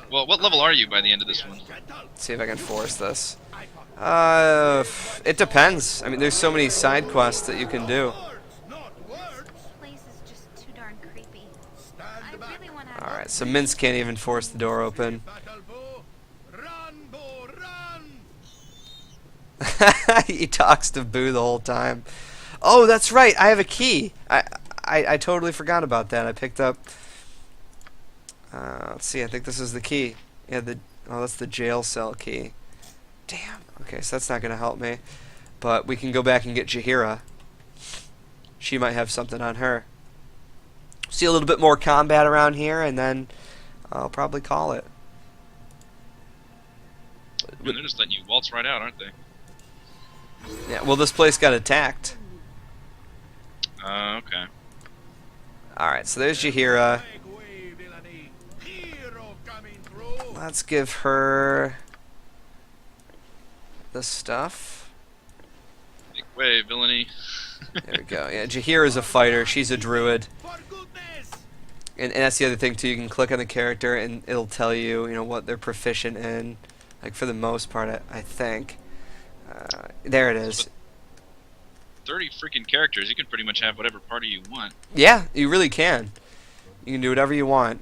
Well, what level are you by the end of this one? Let's see if I can force this. It depends. I mean, there's so many side quests that you can do. Alright, so Minsk can't even force the door open. He talks to Boo the whole time. Oh, that's right, I have a key. I totally forgot about that. I picked up... let's see, I think this is the key. Yeah, that's the jail cell key. Damn. Okay, so that's not going to help me. But we can go back and get Jaheira. She might have something on her. See a little bit more combat around here, and then I'll probably call it. Man, they're just letting you waltz right out, aren't they? Yeah, well, this place got attacked. Okay. Alright, so there's Jaheira. Let's give her the stuff. Make way, villainy. There we go. Yeah, Jaheira's a fighter. She's a druid. And that's the other thing, too. You can click on the character, and it'll tell you, what they're proficient in. Like, for the most part, I think. There it is. 30 freaking characters. You can pretty much have whatever party you want. Yeah, you really can. You can do whatever you want.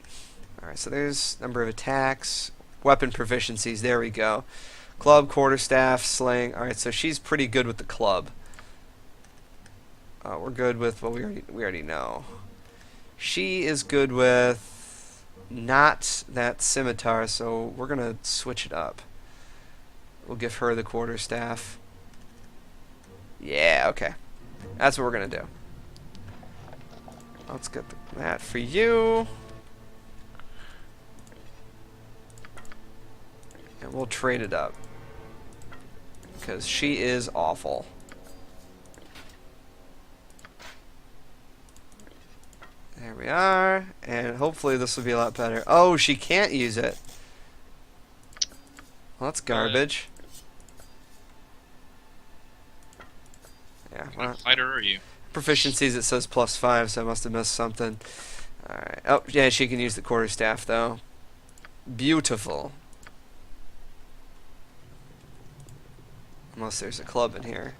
Alright, so there's number of attacks. Weapon proficiencies. There we go. Club, quarterstaff, sling. Alright, so she's pretty good with the club. We're good with... Well, we already know. She is good with... Not that scimitar, so we're going to switch it up. We'll give her the quarterstaff. Yeah, okay. That's what we're going to do. Let's get that for you. we'll trade it up. Because she is awful. There we are. And hopefully this will be a lot better. Oh, she can't use it. Well, that's garbage. Yeah. What kind of fighter are you? Proficiencies, it says +5, so I must have missed something. Alright. Oh, yeah, she can use the quarterstaff, though. Beautiful. Unless there's a club in here.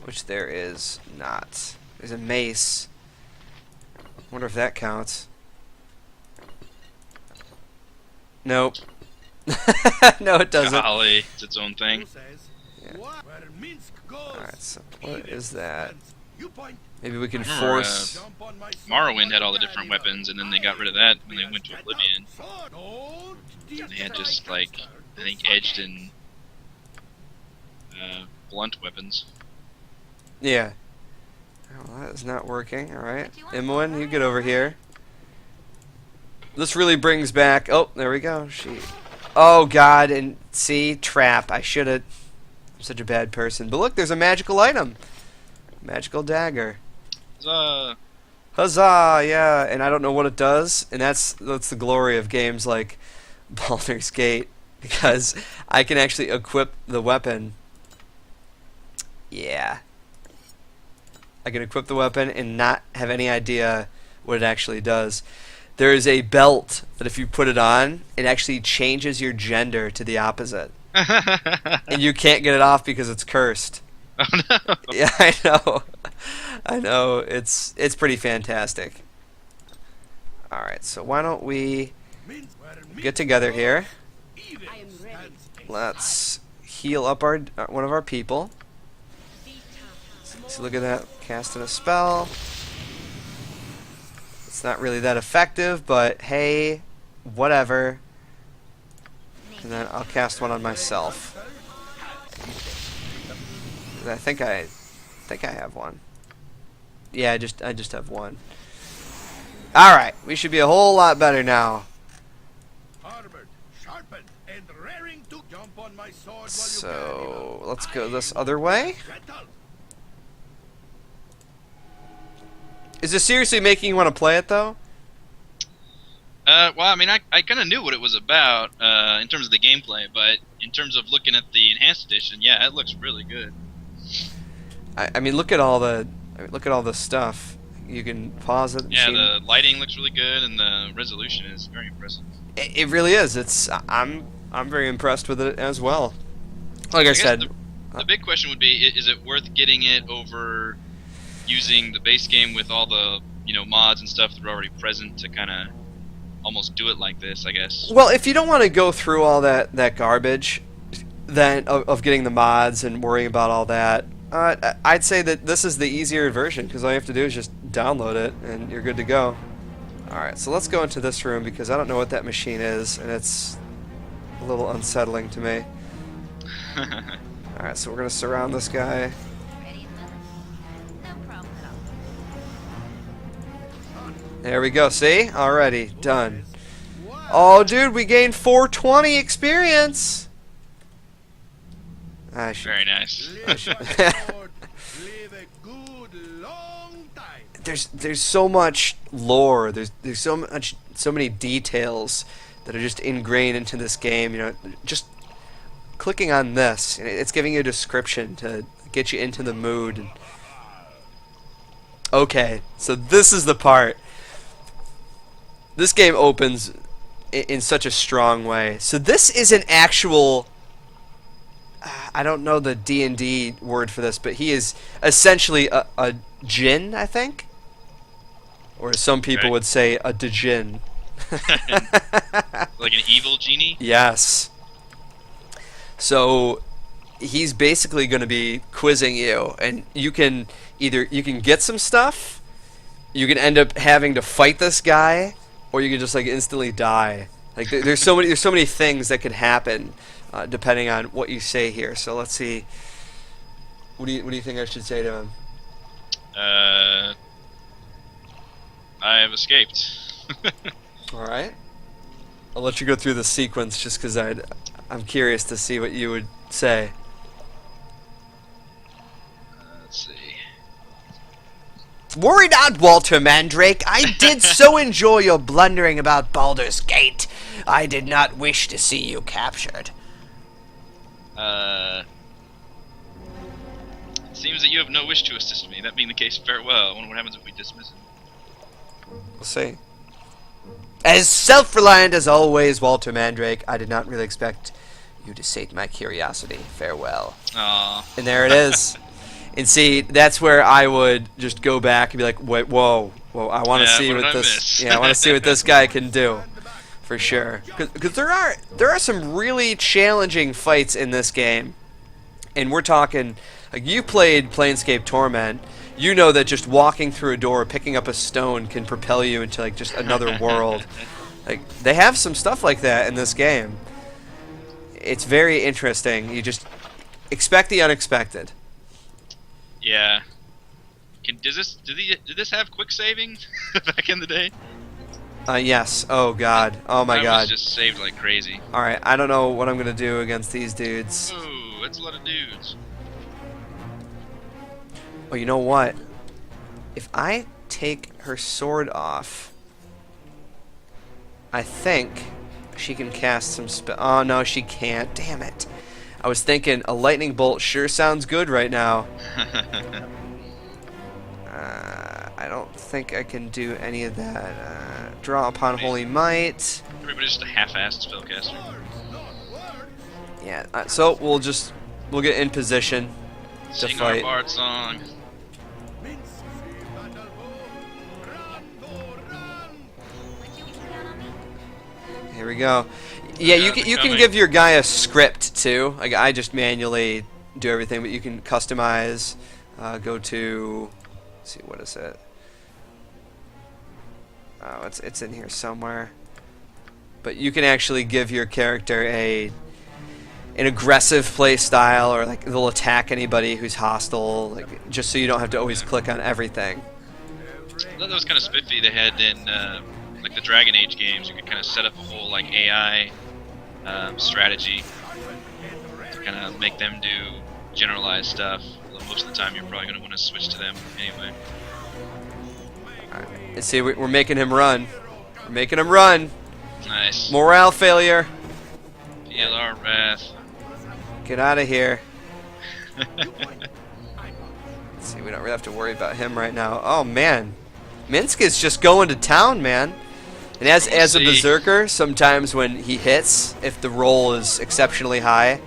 Which there is not. There's a mace. Wonder if that counts. Nope. No, it doesn't. Golly, it's its own thing. Who says, Yeah. "Where Minsk goes, Alright, so what even is that? stands." You point, Maybe we can Remember, force... jump on my sword Morrowind had all the while different you carry weapons, and on. then they got rid of that when they went to Get Oblivion. up, sword. Don't They had distract just like, yourself. I think, edged and blunt weapons. Yeah. Oh, that is not working. Alright. Imoen, you get over here. This really brings back... Oh, there we go. She... Oh, God. And see? Trap. I should have... I'm such a bad person. But look, there's a magical item. Magical dagger. Huzzah! Yeah. And I don't know what it does. And that's the glory of games like Baldur's Gate. Because I can actually equip the weapon. Yeah. I can equip the weapon and not have any idea what it actually does. There is a belt that if you put it on, it actually changes your gender to the opposite. And you can't get it off because it's cursed. Oh no! Yeah, I know. I know. It's pretty fantastic. Alright, so why don't we Minsk, where Minsk get together here. goes, even I am ready. stands a Let's heal up our one of our people. So look at that, casting a spell. It's not really that effective, but hey, whatever. And then I'll cast one on myself. I think I have one. Yeah, I just have one. All right, we should be a whole lot better now. armored, sharpened, and raring to jump on my sword while you So carry on. let's go this other way. Settled. Is this seriously making you want to play it though? Well, I mean, I kind of knew what it was about in terms of the gameplay, but in terms of looking at the enhanced edition, yeah, it looks really good. I mean, look at all the stuff. You can pause it. And Yeah, see- the lighting looks really good, and the resolution is very impressive. It really is. I'm very impressed with it as well. Like I guess said, the big question would be: is it worth getting it over using the base game with all the mods and stuff that are already present to kind of almost do it like this? I guess. well, if you don't want to go through all that garbage, then of getting the mods and worrying about all that, I'd say that this is the easier version because all you have to do is just download it and you're good to go. All right, so let's go into this room because I don't know what that machine is and it's a little unsettling to me. All right, so we're gonna surround this guy. Ready, no problem at all. There we go. See? Already done. Wow. Oh, dude, we gained 420 experience. I should. Very nice. Live my sword, live a good long time. There's so much lore. There's so many details that are just ingrained into this game. Just clicking on this, and it's giving you a description to get you into the mood. Okay, so this is the part. This game opens in such a strong way. So this is an actual. I don't know the D&D word for this, but he is essentially a djinn, I think, or as some people Okay. would say, a djinn. Like an evil genie. Yes. So he's basically going to be quizzing you, and you can get some stuff, you can end up having to fight this guy, or you can just like instantly die. Like there's so many things that could happen depending on what you say here. So let's see. What do you think I should say to him? I have escaped. All right. I'll let you go through the sequence just because I I'm curious to see what you would say. Let's see. Worry not, Walter Mandrake. I did so enjoy your blundering about Baldur's Gate. I did not wish to see you captured. It seems that you have no wish to assist me. That being the case, farewell. I wonder what happens if we dismiss him. We'll see. As self-reliant as always, Walter Mandrake, I did not really expect you to sate my curiosity. Farewell. Aw. And there it is. And see, that's where I would just go back and be like, wait, whoa, I want to Yeah, see what what did I this, miss? I want to see what this guy can do, for sure. Because there are some really challenging fights in this game, and we're talking like you played Planescape Torment. You know that just walking through a door, picking up a stone, can propel you into like just another world. Like they have some stuff like that in this game. It's very interesting. You just expect the unexpected. Yeah. Did this have quick saving back in the day? Yes. Oh God. Oh my Mine God. was just saved like crazy. All right. I don't know what I'm gonna do against these dudes. Ooh, that's a lot of dudes. Oh, you know what? If I take her sword off, I think she can cast some spell. Oh no, she can't. Damn it. I was thinking a lightning bolt sure sounds good right now. I don't think I can do any of that. Draw upon Holy Might. Everybody's just a half-assed spellcaster. Yeah. So we'll get in position to Sing fight. our bard song. Here we go. Yeah, you can coming. give your guy a script too. Like I just manually do everything, but you can customize. Go to, let's see, what is it? Oh, it's in here somewhere. But you can actually give your character an aggressive play style, or like they'll attack anybody who's hostile, like just so you don't have to always click on everything. I thought that was kind of spiffy. They had in like the Dragon Age games, you could kind of set up a whole like AI strategy to kind of make them do generalized stuff. Although most of the time, you're probably going to want to switch to them anyway. And see, we're making him run. We're making him run. Nice. Morale failure. PLR Wrath. Get out of here. Let's see, we don't really have to worry about him right now. Oh man, Minsk is just going to town, man. And as a See. berserker, sometimes when he hits, if the roll is exceptionally high,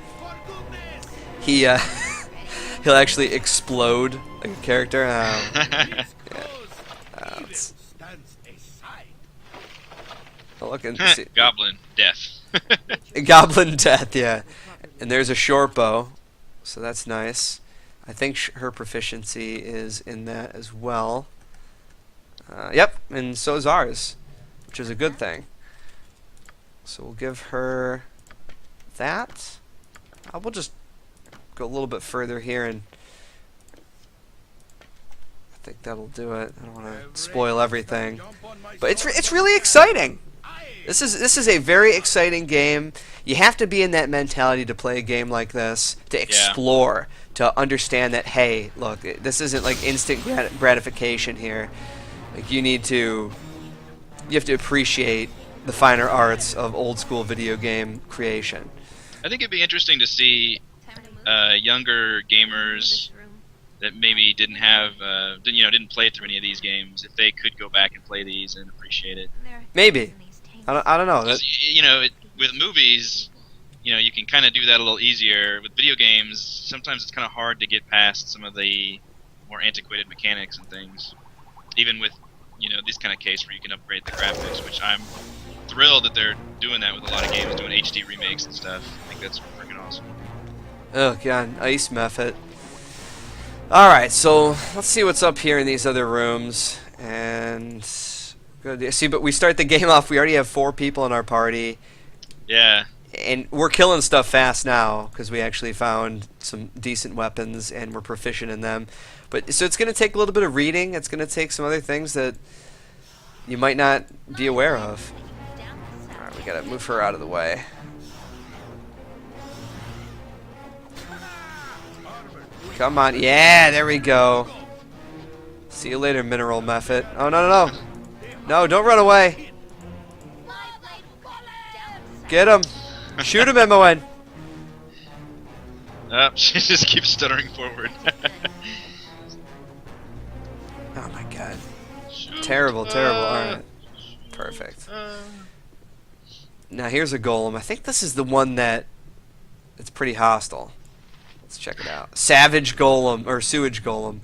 he he'll actually explode like a character. Look and see. Goblin death. Goblin death, yeah. And there's a short bow, so that's nice. I think her proficiency is in that as well. Yep, and so is ours, which is a good thing. So we'll give her that. We'll just go a little bit further here, and I think that'll do it. I don't want to spoil everything, but it's really exciting. This is a very exciting game. You have to be in that mentality to play a game like this, to explore, to understand that, hey, look, this isn't like instant gratification here. Like you have to appreciate the finer arts of old school video game creation. I think it'd be interesting to see younger gamers that maybe didn't play through any of these games, if they could go back and play these and appreciate it. Maybe. I don't know. With movies, you can kind of do that a little easier. With video games, sometimes it's kind of hard to get past some of the more antiquated mechanics and things. Even with, this kind of case where you can upgrade the graphics, which I'm thrilled that they're doing that with a lot of games, doing HD remakes and stuff. I think that's freaking awesome. Oh god, ice method. Alright, so let's see what's up here in these other rooms. And good. See, but we start the game off, we already have 4 people in our party. Yeah. And we're killing stuff fast now, because we actually found some decent weapons and we're proficient in them. But so it's going to take a little bit of reading. It's going to take some other things that you might not be aware of. Alright, we got to move her out of the way. Come on. Yeah, there we go. See you later, mineral method. Oh, no, no, no. No, don't run away. My blade will cut you down to size. Get him. Shoot him, Moen. She just keeps stuttering forward. Oh, my God. Terrible, terrible. Alright. Perfect. Now, here's a golem. I think this is the one that... It's pretty hostile. Let's check it out. Savage golem, or sewage golem.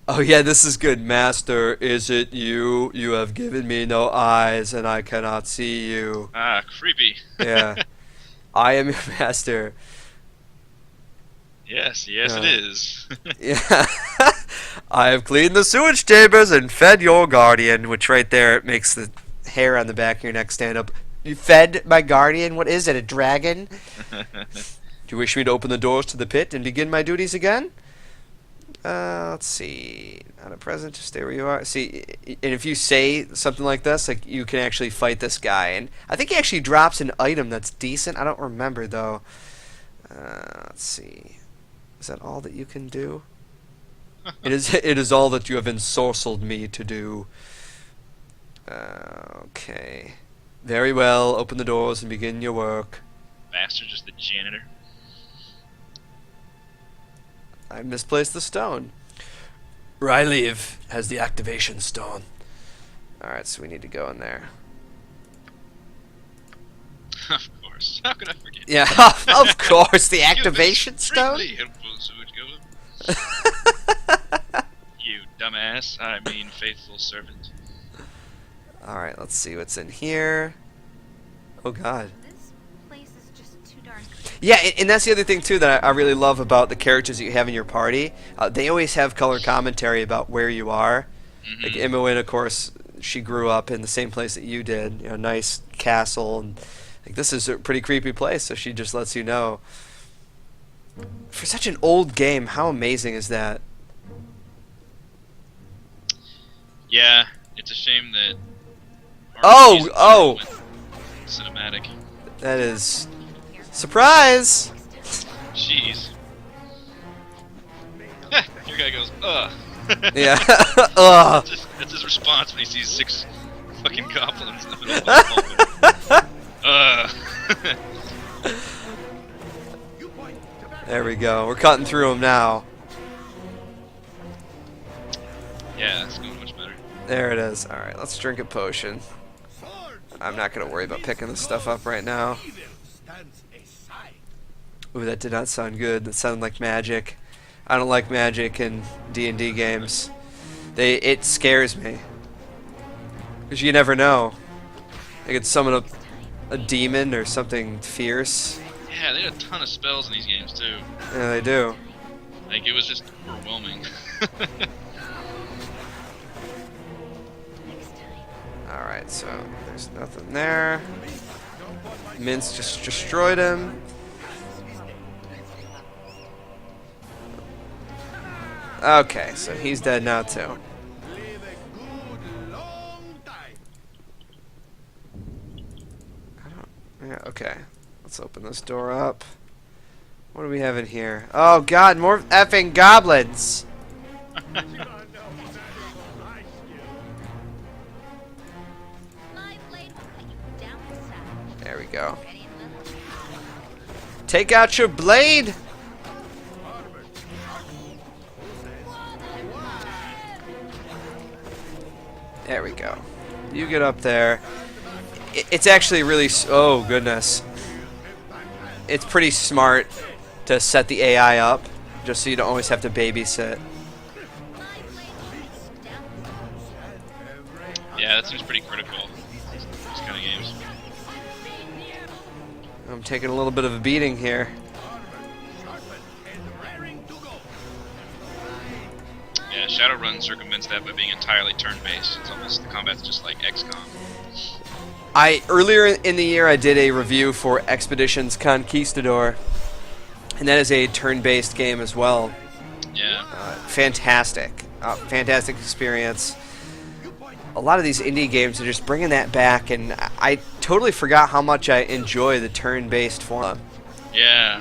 Oh yeah, this is good. Master, is it you? You have given me no eyes, and I cannot see you. Ah, creepy. Yeah. I am your master. Yes, it is. Yeah. I have cleaned the sewage chambers and fed your guardian, which right there makes the hair on the back of your neck stand up. You fed my guardian? What is it, a dragon? Do you wish me to open the doors to the pit and begin my duties again? Let's see. Not a present, just stay where you are. See, and if you say something like this, like, you can actually fight this guy. And I think he actually drops an item that's decent. I don't remember, though. Let's see. Is that all that you can do? It is all that you have ensorcelled me to do. Okay. Very well. Open the doors and begin your work. Bastard, just the janitor. I misplaced the stone. Ryleave has the activation stone. Alright, so we need to go in there. Of course. How could I forget? Yeah, of course, the activation stone? Really helpful sewage golem. You dumbass. I mean, faithful servant. Alright, let's see what's in here. Oh god. This place is just too darn creepy. Yeah, and that's the other thing too that I really love about the characters that you have in your party. They always have color commentary about where you are. Like Imoen, of course, she grew up in the same place that you did. You know, nice castle, and like this is a pretty creepy place. So she just lets you know. For such an old game, how amazing is that? Yeah, it's a shame that. Oh! went cinematic. That is surprise. Jeez. Your guy goes, ugh. Yeah. Ugh. That's his response when he sees 6 fucking goblins in the middle of the hallway. There we go. We're cutting through them now. Yeah, it's going much better. There it is. All right, let's drink a potion. I'm not gonna worry about picking this stuff up right now. Ooh, that did not sound good. That sounded like magic. I don't like magic in D&D games. It scares me. Because you never know. They could summon a demon or something fierce. Yeah, they had a ton of spells in these games too. Yeah, they do. Like, it was just overwhelming. Alright, so there's nothing there. Mince just destroyed him. Okay, so he's dead now too. Yeah, okay. Let's open this door up. What do we have in here? Oh god, more effing goblins! My blade will cut you down to size. There we go. Ready and willing? Take out your blade! There we go. You get up there. It's actually really... Oh, goodness. It's pretty smart to set the AI up, just so you don't always have to babysit. My blade will cut you down to size. Yeah, that seems pretty critical. These kind of games. I'm taking a little bit of a beating here. Yeah, Shadowrun circumvents that by being entirely turn-based. It's almost, the combat's just like XCOM. Earlier in the year, I did a review for Expeditions Conquistador, and that is a turn-based game as well. Yeah. Fantastic. Fantastic experience. A lot of these indie games are just bringing that back, and I totally forgot how much I enjoy the turn-based form. Yeah.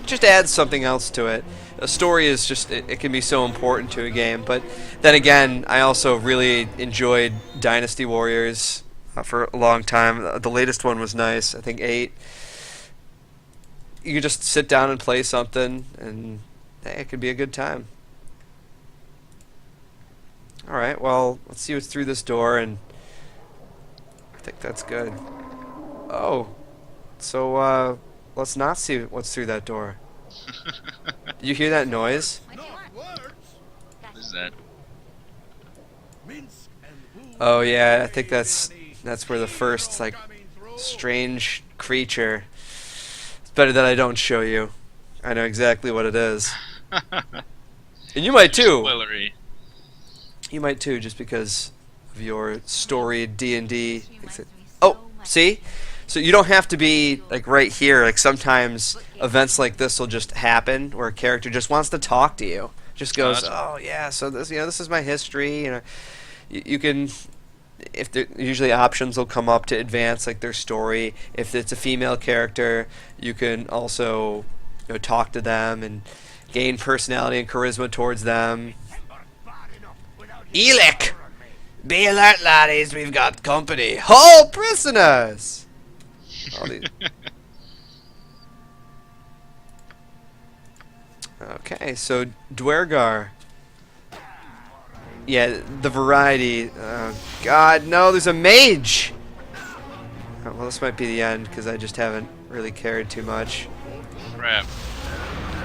just adds something else to it. A story is just it can be so important to a game. But then again, I also really enjoyed Dynasty Warriors for a long time. The latest one was nice. I think 8. You could just sit down and play something, and it could be a good time. All right, well, let's see what's through this door, and I think that's good. Oh, so let's not see what's through that door. Did you hear that noise? What do you Not want? words. What is that? Minsk and Boo. Oh yeah, I think that's where the first like strange creature. It's better that I don't show you. I know exactly what it is, and you might too. Spoilery. You might too, just because of your storied D&D. This reminds me Oh, so much. see? So you don't have to be like right here. Like sometimes events like this will just happen where a character just wants to talk to you. Just goes, that's- "Oh yeah, so this this is my history." You can, if there usually options will come up to advance like their story. If it's a female character, you can also talk to them and gain personality and charisma towards them. Elic! Be alert, laddies, we've got company. Hold prisoners! All these- Okay, so Dwergar. Yeah, the variety. God, no, there's a mage! Oh, well, this might be the end, because I just haven't really cared too much. Crap.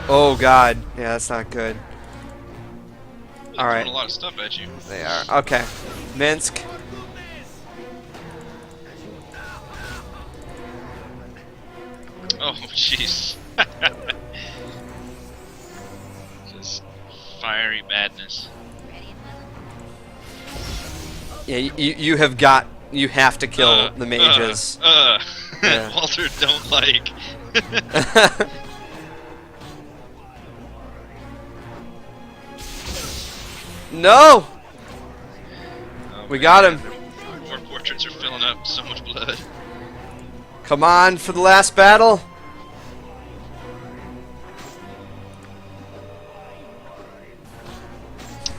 Oh, God. Yeah, that's not good. They're Alright. throwing a lot of stuff at you. They are. Okay. Minsk. Oh, jeez. Just fiery madness. Ready and willing? Yeah, you have to kill the mages. Yeah. Walter don't like. No! Oh, We man. got him. War portraits are filling up so much blood. Come on for the last battle.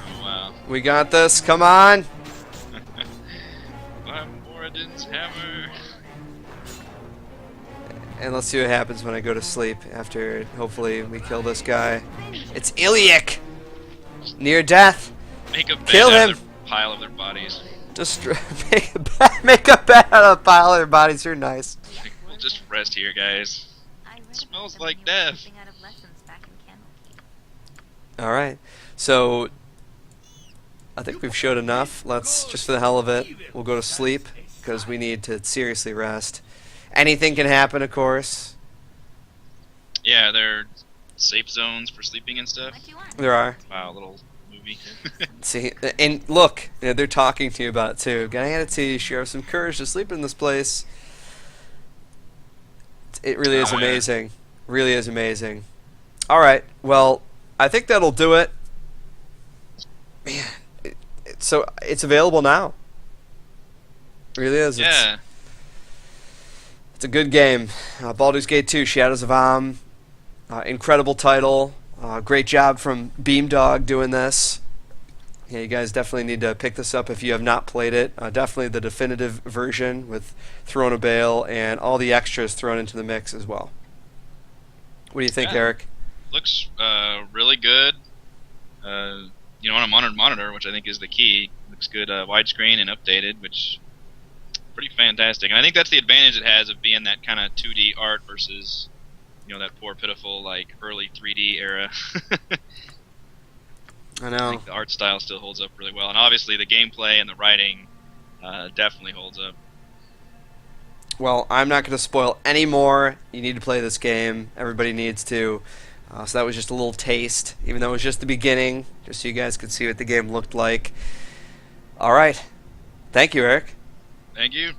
Oh, wow. We got this. Come on. I'm Moradin's hammer. And let's see what happens when I go to sleep after hopefully we kill this guy. It's Iliak. Near death. Make a bed Kill out him. of their pile of their bodies. Destroy. Make a bed out of a pile of their bodies. You're nice. Like, we'll just rest here, guys. I read Smells about them like when you were death. slipping out of lessons back in Candlekeep. All right. So I think we've showed enough. Let's just for the hell of it, we'll go to sleep because we need to seriously rest. Anything can happen, of course. Yeah, they're safe zones for sleeping and stuff. What do you want? There are. Wow, little movie. See, and look, they're talking to you about it too. Gotta hand it to you. You have some courage to sleep in this place. It really is Oh, yeah. amazing. Really is amazing. All right. Well, I think that'll do it. Man, so it's available now. It really is. Yeah. It's a good game. Baldur's Gate 2: Shadows of Am. Incredible title. Great job from Beamdog doing this. Yeah, you guys definitely need to pick this up if you have not played it. Definitely the definitive version with Throne of Baal and all the extras thrown into the mix as well. What do you think, Yeah. Eric? Looks really good. On a modern monitor, which I think is the key. Looks good, widescreen and updated, which pretty fantastic. And I think that's the advantage it has of being that kind of 2D art versus, that poor, pitiful, like early 3D era. I I know. think the art style still holds up really well, and obviously the gameplay and the writing definitely holds up. Well, I'm not going to spoil any more. You need to play this game. Everybody needs to. So that was just a little taste, even though it was just the beginning, just so you guys could see what the game looked like. All right. Thank you, Eric. Thank you.